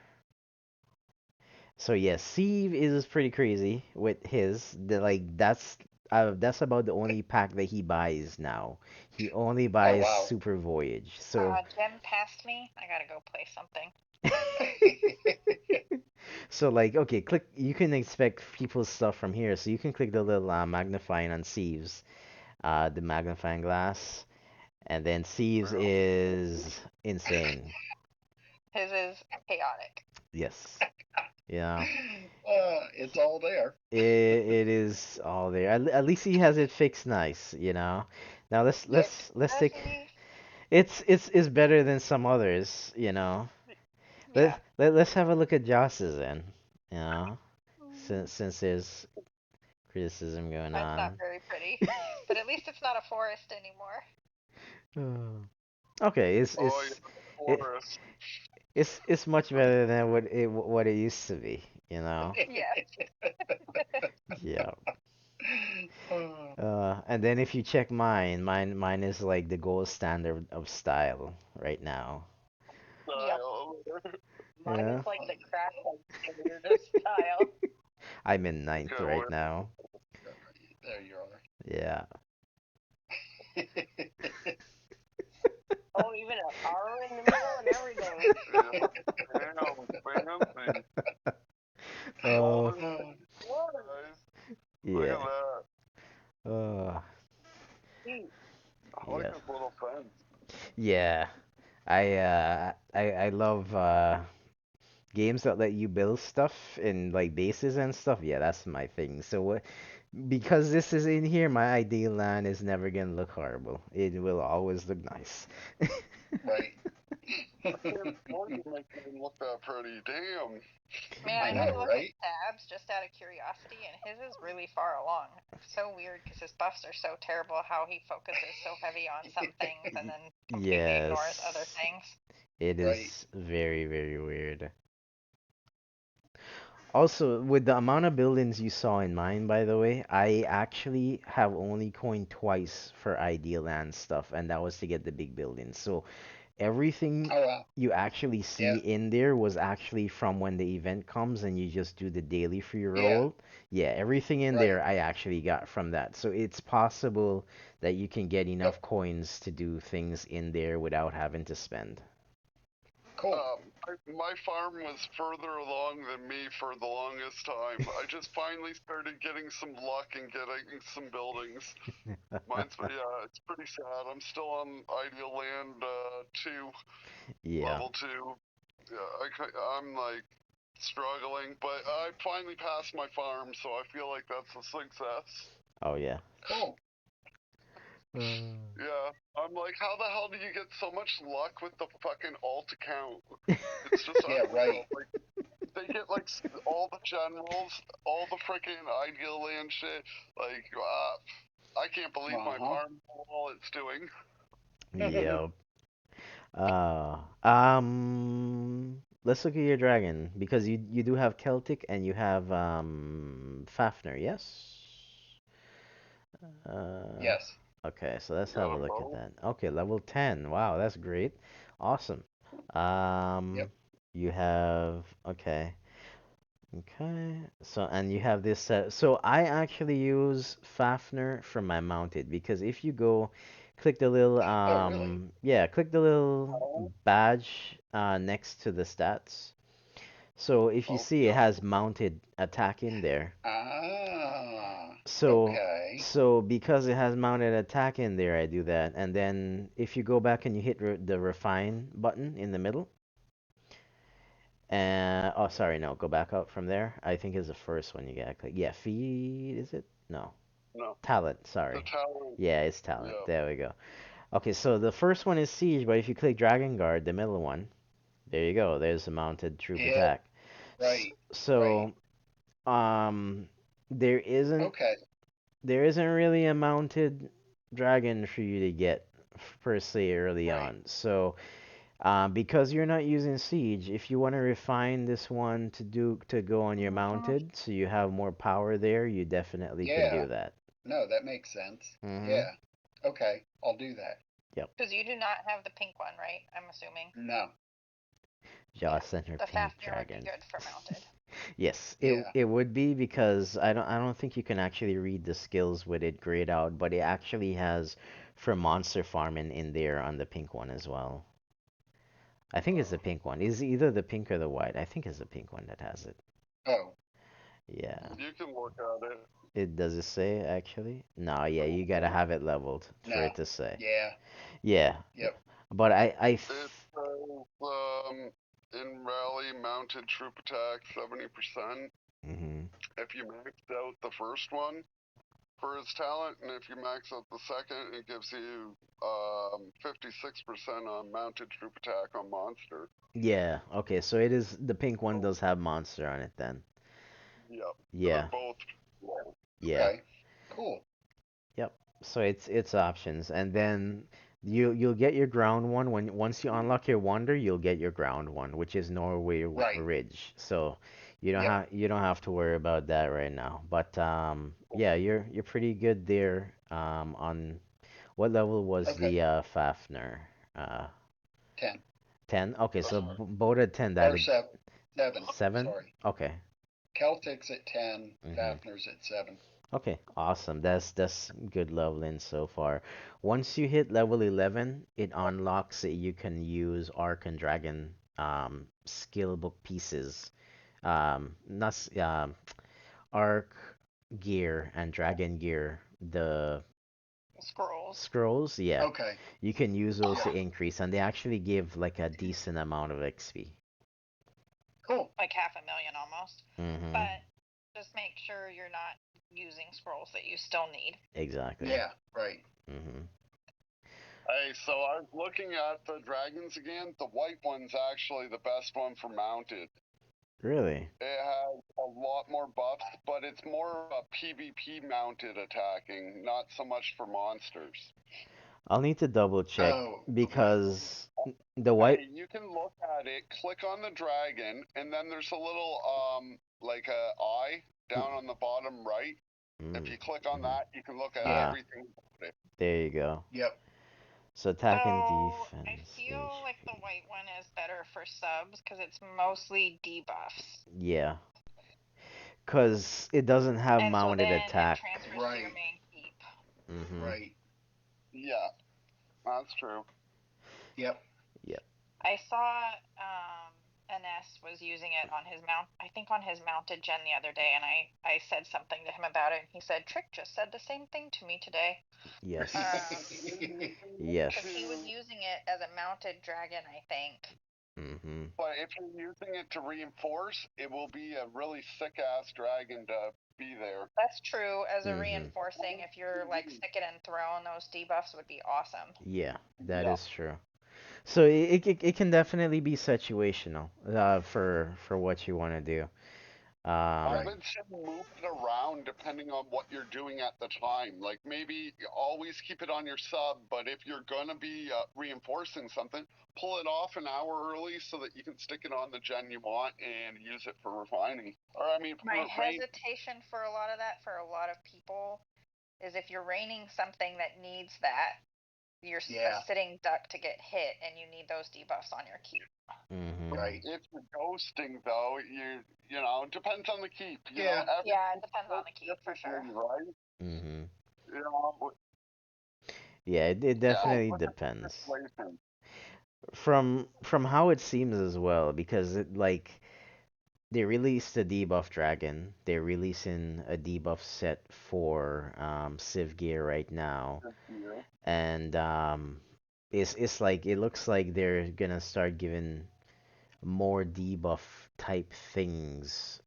So yes, Steve is pretty crazy with his. That's about the only pack that he buys now. He only Oh, buys wow. Super Voyage. So Jem passed me. I gotta go play something. so like okay, click. You can expect people's stuff from here. So you can click the little magnifying on Steve's, the magnifying glass, and then Steve's Well, is insane. His is chaotic. Yes. Yeah. It's all there. It is all there. At least he has it fixed nice. Now Yep. let's Does take he? it's better than some others. Yeah. Let's have a look at Joss's then, you know, Mm, since there's criticism going Mine's not on. very pretty, but at least it's not a forest anymore. Oh. Okay, oh, yeah, it, forest. it's much better than what it used to be. Yes. Yeah. Uh, And then if you check mine is like the gold standard of style right now. Yep. Style. Mine is Yeah. like the crash standard of style. I'm in ninth Okay, right where? now. there you are. Yeah. Oh, even an R in the middle and everything. Yeah. Damn, fancy. Oh, Golden guys. Look yeah. at that. Oh, Gee, I like yes. this little fence. Yeah. I love games that let you build stuff and like bases and stuff. Yeah, that's my thing. So because this is in here, my ideal land is never gonna look horrible. It will always look nice. Right. I can't afford to make mine look that pretty. Damn. Man, I I did know, look at right? Tabs just out of curiosity, and his is really far along. It's so weird because his buffs are so terrible. How he focuses so heavy on some things and then completely ignores other Yes, things. it Right. is very, very weird. Also, with the amount of buildings you saw in mine, by the way, I actually have only coined twice for ideal and stuff, and that was to get the big buildings. So everything Oh wow. you actually see Yeah. in there was actually from when the event comes and you just do the daily free Yeah. roll. Yeah, everything in Right. there I actually got from that. So it's possible that you can get enough Yep. coins to do things in there without having to spend. Cool. My farm was further along than me for the longest time. I just finally started getting some luck and getting some buildings. Yeah, it's pretty sad. I'm still on Ideal Land 2, Yeah. level 2. Yeah, I'm like struggling, but I finally passed my farm, so I feel like that's a success. Oh yeah. Cool. Yeah, I'm like, how the hell do you get so much luck with the fucking alt account? It's just Yeah. Right. unreal. Like, they get like all the generals, all the freaking Ideal Land shit. Like, I can't believe Uh my huh. farm all it's doing. Yep. Let's look at your dragon because you do have Celtic and you have Fafnir, yes? Uh, Yes. okay, so let's have Got a 'em look at both. that. Okay, level 10. Wow, that's great. Awesome. Yep. Um, you have okay. Okay. So and you have this set. So I actually use Fafnir for my mounted because if you go click the little Oh really? yeah, click the little Oh, badge next to the stats. So if you see okie it has dokie. mounted attack in there. Ah. So Okay. so because it has mounted attack in there, I do that. And then if you go back and you hit the refine button in the middle, and oh, sorry, no, go back up from there. I think is the first one you gotta click. Yeah, feed, is it? No, No, talent. the Sorry. talent. Yeah, it's talent. Yeah. There we go. Okay, so the first one is siege, but if you click dragon guard, the middle one, there you go. There's a mounted troop Yep. attack. Right. Right. So um, there isn't Okay. there isn't really a mounted dragon for you to get per se early Right. on. So because you're not using siege, if you want to refine this one to go on your mounted, so you have more power there, you definitely can Yeah. do that. No, that makes sense. Mm-hmm. Yeah. Okay. I'll do that. Yep. Because you do not have the pink one, right? I'm assuming. No. Yeah. Joss and her The pink Fafnir would be dragon. good for mounted. Yes, it Yeah. it would be because I don't think you can actually read the skills with it grayed out, but it actually has for monster farming in there on the pink one as well. I think it's the pink one. Is either the pink or the white. I think it's the pink one that has it. Oh. Yeah. You can look at it. It does it say actually? No, yeah, you gotta have it leveled for No. it to say. Yeah. Yeah, Yep. but It says in rally mounted troop attack 70%. hmm If you maxed out the first one for his talent, and if you max out the second, it gives you 56% on mounted troop attack on monster. yeah, okay, so it is the pink one does have monster on it then. Yep, they're Yeah, both low. yeah. Okay. Cool. Yep. So it's options, and then you'll get your ground one when once you unlock your wonder, you'll get your ground one, which is Norway Right. Ridge. So Yep. you don't have to worry about that right now. But yeah, you're pretty good there. On what level was Okay. the Fafnir? Uh, 10. 10. Okay, so Uh, both at 10. Or That'd 7. 7. 7. Sorry. Okay. Celtic's at 10. hmm Fafner's at 7. Okay, awesome. That's good leveling so far. Once you hit level 11, it unlocks that you can use Arc and Dragon skill book pieces. Not Arc gear and Dragon gear. The Scrolls. scrolls, yeah, Okay. you can use those Yep. to increase, and they actually give like a decent amount of XP. Cool. Like 500,000 almost. Mm-hmm. But just make sure you're not using scrolls that you still need. Exactly. Yeah. Right. Mm-hmm. Hey, so I was looking at the dragons again. The white one's actually the best one for mounted. Really? It has a lot more buffs, but it's more a PvP mounted attacking, not so much for monsters. I'll need to double check Oh, okay. because the white. Hey, you can look at it, click on the dragon, and then there's a little like a eye down on the bottom right. If Mm, you click on mhm. that, you can look at Ah, everything about it. there you go. Yep. So So attack and I defense, feel like the HP. white one is better for subs because it's mostly debuffs. Yeah, cause it doesn't have And so mounted then it attack. transfers to your Right. main keep. Mhm. Right. Yeah, that's true. Yep. Yep. I saw NS was using it on his mount. I think on his mounted gen the other day, and I said something to him about it, and he said Trick just said the same thing to me today. Yes. Because he was Yes. using it as a mounted dragon, I think. Mhm. But if you're using it to reinforce, it will be a really thick ass dragon to be there. That's true. As a Mhm. reinforcing, if you're like stick it and throw, those debuffs would be awesome. Yeah, that Yeah. is true. So it can definitely be situational for what you want to do. I Right. Um, would say move it around depending on what you're doing at the time. Like maybe always keep it on your sub, but if you're going to be reinforcing something, pull it off an hour early so that you can stick it on the gen you want and use it for refining. Or I mean, My for rain. hesitation for a lot of that, for a lot of people, is if you're raining something that needs that, you're a Yeah. sitting duck to get hit, and you need those debuffs on your keep. mhm. Right. If you're ghosting though, you know, it depends on the keep. You know, Yeah. Yeah, it everything depends on works the keep for sure. differently, right? Mhm. You know, Yeah, it yeah, definitely look at the depends. situation. From how it seems as well, because it like they released a debuff dragon. They're releasing a debuff set for Civ gear right now, and it's like it looks like they're gonna start giving more debuff type things.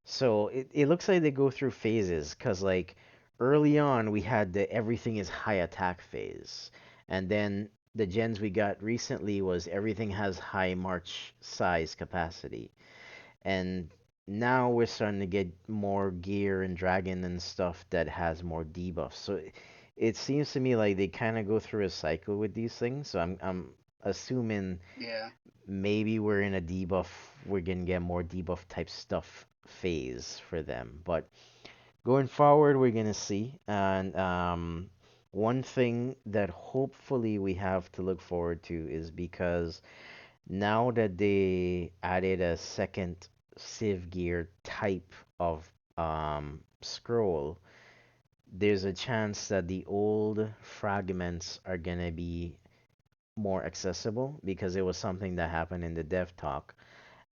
So it looks like they go through phases, cause like early on we had the everything is high attack phase, and then the gens we got recently was everything has high march size capacity, and now we're starting to get more gear and dragon and stuff that has more debuffs. So it seems to me like they kind of go through a cycle with these things. So I'm assuming Yeah. maybe we're in a debuff, we're gonna get more debuff type stuff phase for them. But going forward, we're gonna see. And one thing that hopefully we have to look forward to is because now that they added a second Civ gear type of scroll, there's a chance that the old fragments are gonna be more accessible because it was something that happened in the dev talk,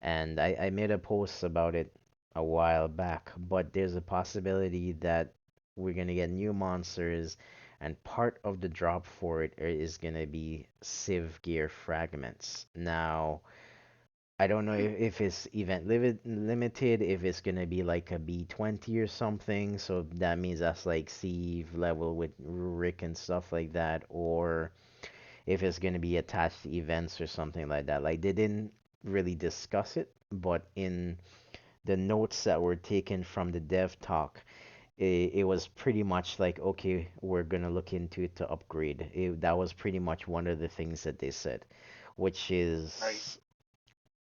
and I made a post about it a while back, but there's a possibility that we're gonna get new monsters, and part of the drop for it is gonna be Civ gear fragments. Now, I don't know if it's event limited, if it's gonna be like a B20 or something, so that means that's like Steve level with Rick and stuff like that, or if it's going to be attached to events or something like that. Like they didn't really discuss it, but in the notes that were taken from the dev talk, it was pretty much like, okay, we're going to look into it to upgrade. That was pretty much one of the things that they said, which Right. is,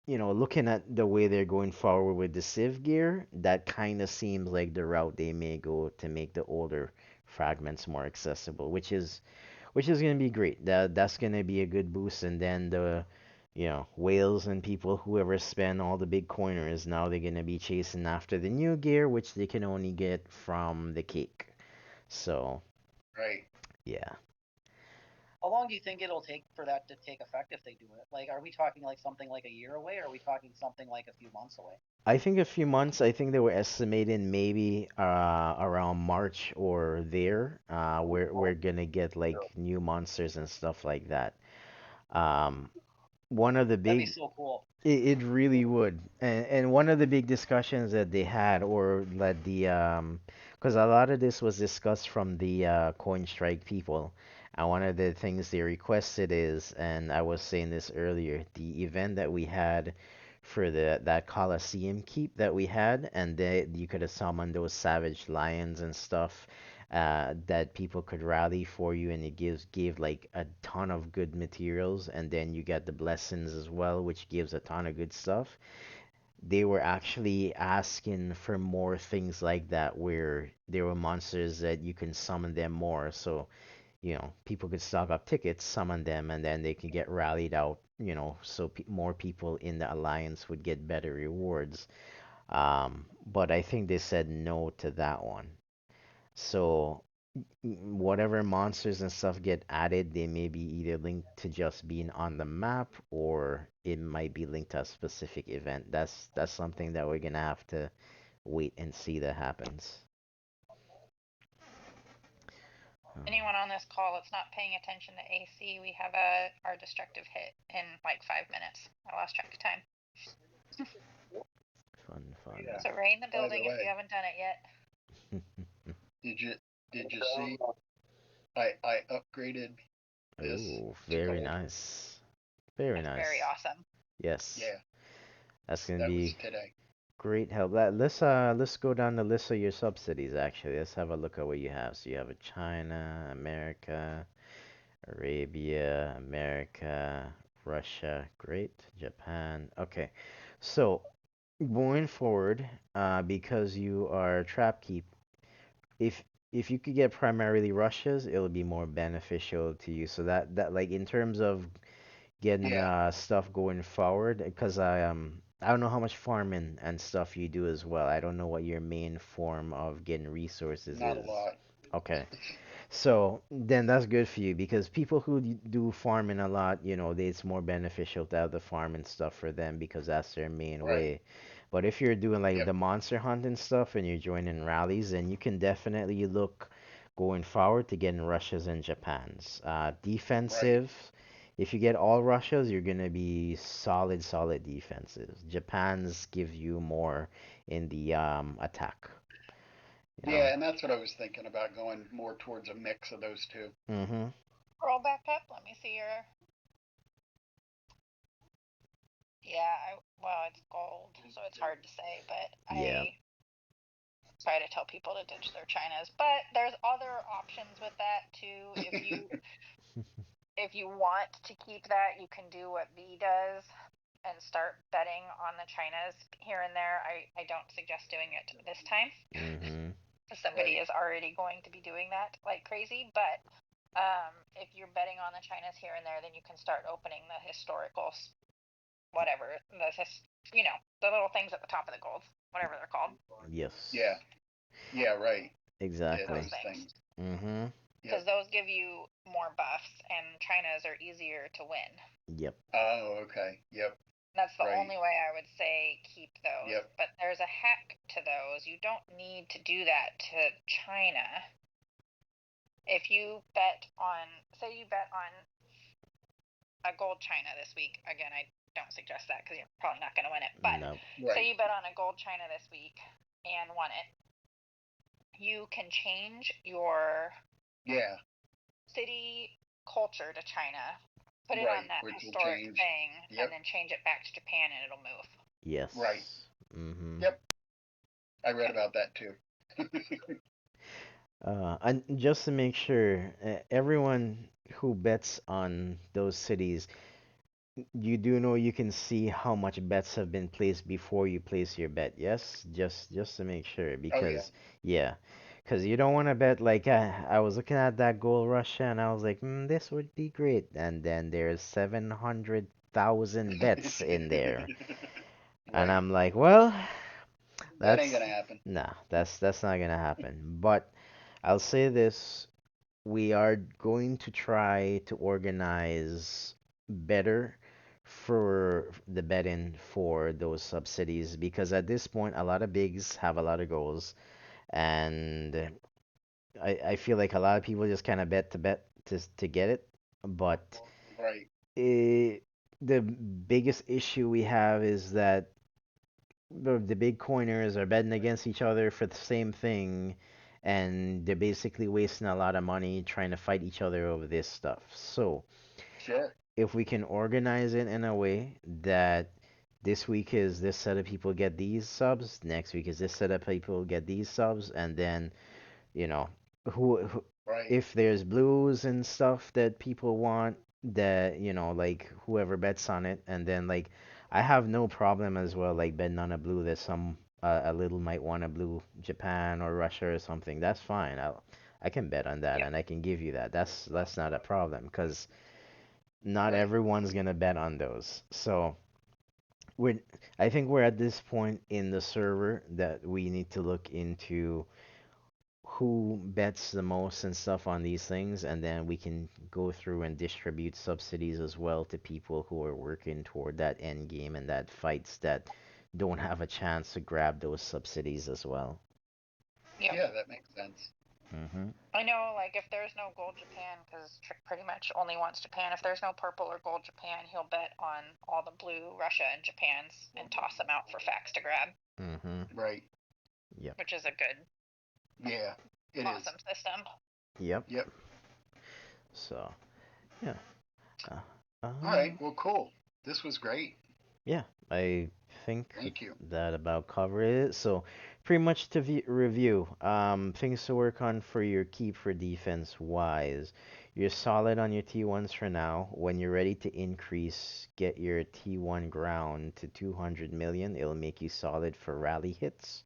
looking at the way they're going forward with the Civ gear, that kind of seems like the route they may go to make the older fragments more accessible, which is gonna be great. That's gonna be a good boost, and then the whales and people whoever spend all the big coiners now they're gonna be chasing after the new gear, which they can only get from the cake. So Right. yeah, How long do you think it'll take for that to take effect if they do it? Like, are we talking like something like a year away, or are we talking something like a few months away? I think a few months. I think they were estimating maybe around March or there. We're gonna get like new monsters and stuff like that. Um, one of the That'd be big so cool. it really would. And one of the big discussions that they had, or because a lot of this was discussed from the Coin Strike people, And one of the things they requested is, and I was saying this earlier, the event that we had for the that Coliseum keep that we had, and you could have summoned those savage lions and stuff, that people could rally for you, and it gave like a ton of good materials, and then you get the blessings as well, which gives a ton of good stuff. They were actually asking for more things like that, where there were monsters that you can summon them more. So people could stock up tickets, summon them, and then they could get rallied out, so more people in the alliance would get better rewards. But I think they said no to that one. So whatever monsters and stuff get added, they may be either linked to just being on the map, or it might be linked to a specific event. That's something that we're gonna have to wait and see that happens. Anyone on this call that's not paying attention to AC, we have our destructive hit in like 5 minutes. I lost track of time. Fun, fun. Yeah. So rain the By the building if way, you haven't done it yet. did you see? I upgraded this Oh, to very gold. nice. Very That's very nice. awesome. Yes, Yeah, that's gonna that was be today. great help. Let's go down the list of your subsidies actually. Let's have a look at what you have. So you have a China, America, Arabia, America, Russia, great, Japan. Okay. So going forward, because you are trap keep, if if you could get primarily Russia's, it'll be more beneficial to you. So that like in terms of getting Yeah, stuff going forward, because I don't know how much farming and stuff you do as well. I don't know what your main form of getting resources not a is. lot. Okay. So then that's good for you, because people who do farming a lot, it's more beneficial to have the farm and stuff for them, because that's their main Right. way. But if you're doing like Yep. the monster hunt and stuff, and you're joining rallies, then you can definitely look going forward to getting Russia's and Japan's. Right. Defensive, if you get all Russia's, you're gonna be solid, solid defenses. Japan's give you more in the attack, you know. Yeah, and that's what I was thinking about, going more towards a mix of those two. Mm-hmm. Roll back up. Let me see your. Yeah, well, it's gold, so it's hard to say, but Yeah. I try to tell people to ditch their Chinas. But there's other options with that too. If you want to keep that, you can do what V does and start betting on the Chinas here and there. I don't suggest doing it this time. Mm-hmm. Somebody Right. is already going to be doing that like crazy. But if you're betting on the Chinas here and there, then you can start opening the historical, whatever the little things at the top of the golds, whatever they're called. Yes. Yeah. Yeah. Right. Yeah. Those Exactly. Those things, things. Mm-hmm. because Yep. those give you more buffs, and Chinas are easier to win. Yep. Oh, okay. Yep. That's the Right. only way I would say keep those. Yep. But there's a hack to those. You don't need to do that to China. If you bet on, say you bet on a gold China this week, again, I don't suggest that because you're probably not going to win it. But No. say Right. you bet on a gold China this week and won it, you can change your Yeah. city culture to China, put it on Right. that Which will historic change. thing, and Yep. then change it back to Japan, and it'll move. Right. Yes. Mm-hmm. Yep. I read Okay. about that too. And just to make sure, everyone who bets on those cities, you do know you can see how much bets have been placed before you place your bet. Yes, just to make sure, Oh yeah. because yeah, because you don't want to bet like I was looking at that goal Russia and I was like, this would be great, and then there's 700,000 bets in there, and Right. I'm like, well, That ain't that's gonna happen. nah, that's not gonna happen. But I'll say this, we are going to try to organize better for the betting for those subsidies, because at this point a lot of bigs have a lot of goals, and I feel like a lot of people just kind of bet to get it, but Right. the biggest issue we have is that the big coiners are betting against each other for the same thing, and they're basically wasting a lot of money trying to fight each other over this stuff. So Sure. if we can organize it in a way that this week is this set of people get these subs, next week is this set of people get these subs, and then you know who Right. if there's blues and stuff that people want, that like whoever bets on it, and then like I have no problem as well like betting on a blue that some a little might want a blue Japan or Russia or something. That's fine. I can bet on that Yep. and I can give you that. That's not a problem because not Right. everyone's gonna bet on those. So we're I think we're at this point in the server that we need to look into who bets the most and stuff on these things, and then we can go through and distribute subsidies as well to people who are working toward that end game and that fights that don't have a chance to grab those subsidies as well. Yep. Yeah, that makes sense. Mhm. I know, like, if there's no gold Japan, because Trick pretty much only wants Japan, if there's no purple or gold Japan, he'll bet on all the blue Russia and Japans and toss them out for facts to grab, Mhm. Right. Yep. which is a good, Yeah, it is. awesome system. Yep. Yep. So, yeah. Uh, All uh, right. Well, cool. This was great. yeah, I think Thank you. that about covered it. So, pretty much to review, things to work on for your keep for defense wise. You're solid on your T1s for now. When you're ready to increase, get your T1 ground to 200 million. It'll make you solid for rally hits.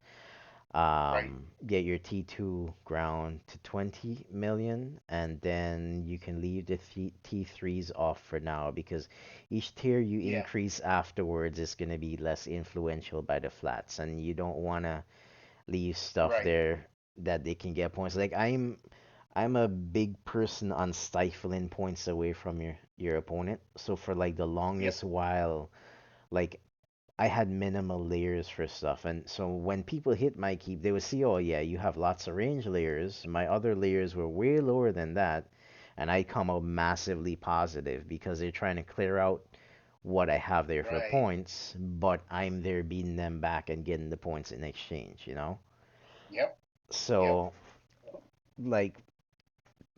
Right. Get your T2 ground to 20 million, and then you can leave the T3s off for now because each tier you Yeah. increase afterwards is going to be less influential by the flats, and you don't want to leave stuff Right. there that they can get points. Like I'm a big person on stifling points away from your opponent. So for like the Yep. longest while, like I had minimal layers for stuff. And so when people hit my keep, they would see, oh yeah, you have lots of range layers. My other layers were way lower than that. And I come out massively positive because they're trying to clear out what I have there for Right. points, but I'm there beating them back and getting the points in exchange. Yep. Yep. So like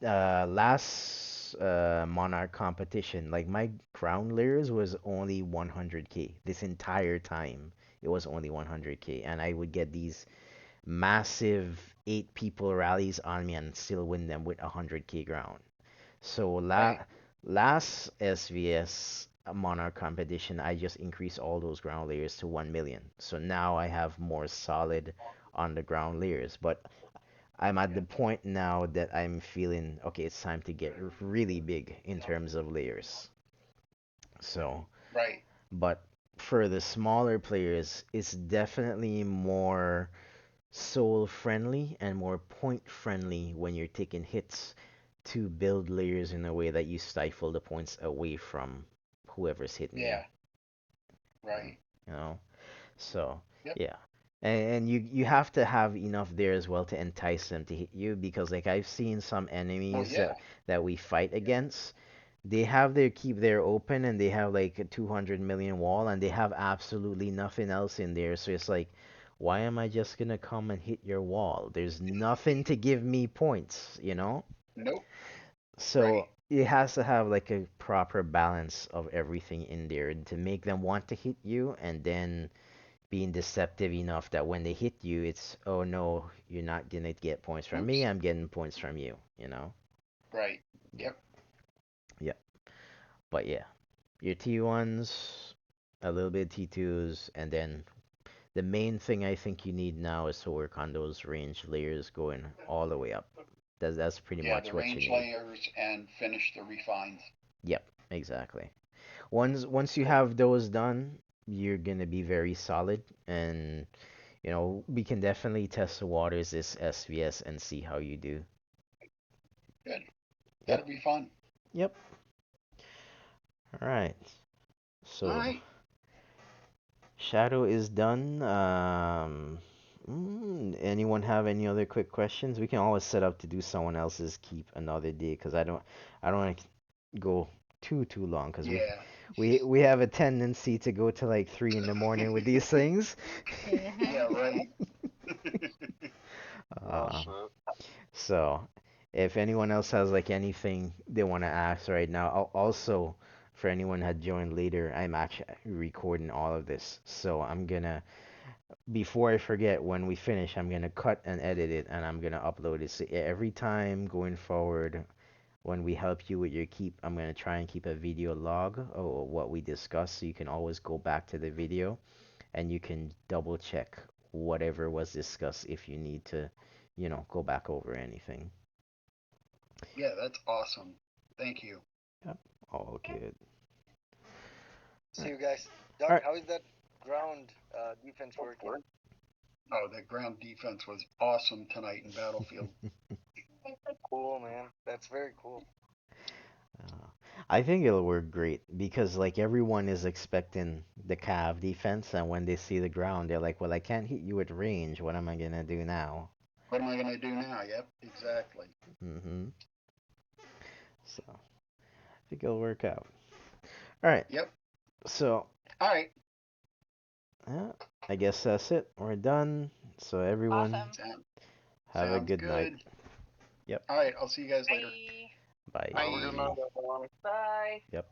last Monarch competition, like my ground layers was only 100k this entire time. It was only 100k, and I would get these massive 8 people rallies on me and still win them with 100k ground. So Right. last SVS Monarch competition, I just increased all those ground layers to 1 million. So now I have more solid on the ground layers, but I'm at the point now that I'm feeling okay, it's time to get really big in terms of layers. So, Right. but for the smaller players, it's definitely more soul friendly and more point friendly when you're taking hits to build layers in a way that you stifle the points away from whoever's hitting you. Yeah. Right. You know? So, Yep. yeah. And you have to have enough there as well to entice them to hit you because like I've seen some Well, enemies yeah. that we fight Yep. against, they have their keep there open and they have like a 200 million wall and they have absolutely nothing else in there. So it's like, why am I just gonna come and hit your wall? There's nothing to give me points? Nope. So Right. it has to have like a proper balance of everything in there to make them want to hit you and then being deceptive enough that when they hit you, it's, oh no, you're not gonna get points from me, Oops. I'm getting points from you. Right. Yep, Yep. yep. But yeah, your T1s, a little bit T2s, and then the main thing I think you need now is to work on those range layers going all the way up. That's pretty Yeah. much The what you range need. layers and finish the refines. Yep, exactly. Once you Cool. have those done, you're gonna be very solid and we can definitely test the waters this SVS and see how you do. Good. Yep, That'll be fun. yep. All right. All So right. Shadow is done. Anyone have any other quick questions? We can always set up to do someone else's keep another day because I don't want to go too long because we Yeah. we we have a tendency to go to like 3 in the morning with these things. Yeah. Mm-hmm. Right. Oh Uh, shit. So, if anyone else has like anything they want to ask right now, also for anyone had joined later, I'm actually recording all of this. So I'm gonna, before I forget, when we finish, I'm gonna cut and edit it, and I'm gonna upload it. So every time going forward, when we help you with your keep, I'm gonna try and keep a video log of what we discussed, so you can always go back to the video and you can double check whatever was discussed if you need to, go back over anything. Yeah, that's awesome. Thank you. Yep. All good. All See right. you guys. All Doc, right. how is that ground defense working? Oh, the ground defense was awesome tonight in Battlefield. Cool, man. That's very cool. Uh, I think it'll work great because like everyone is expecting the Cav defense, and when they see the ground, they're like, "Well, I can't hit you at range. What am I gonna do now?" What am I going to do now? Yep, exactly. Mm-hmm. So I think it'll work out. All right. Yep. So All right. yeah, I guess that's it. We're done. So everyone, Awesome. have a Sounds good night. good. Yep. All right. I'll see you guys later. Bye. Bye. Have a good Bye. night, everyone. Bye. Yep.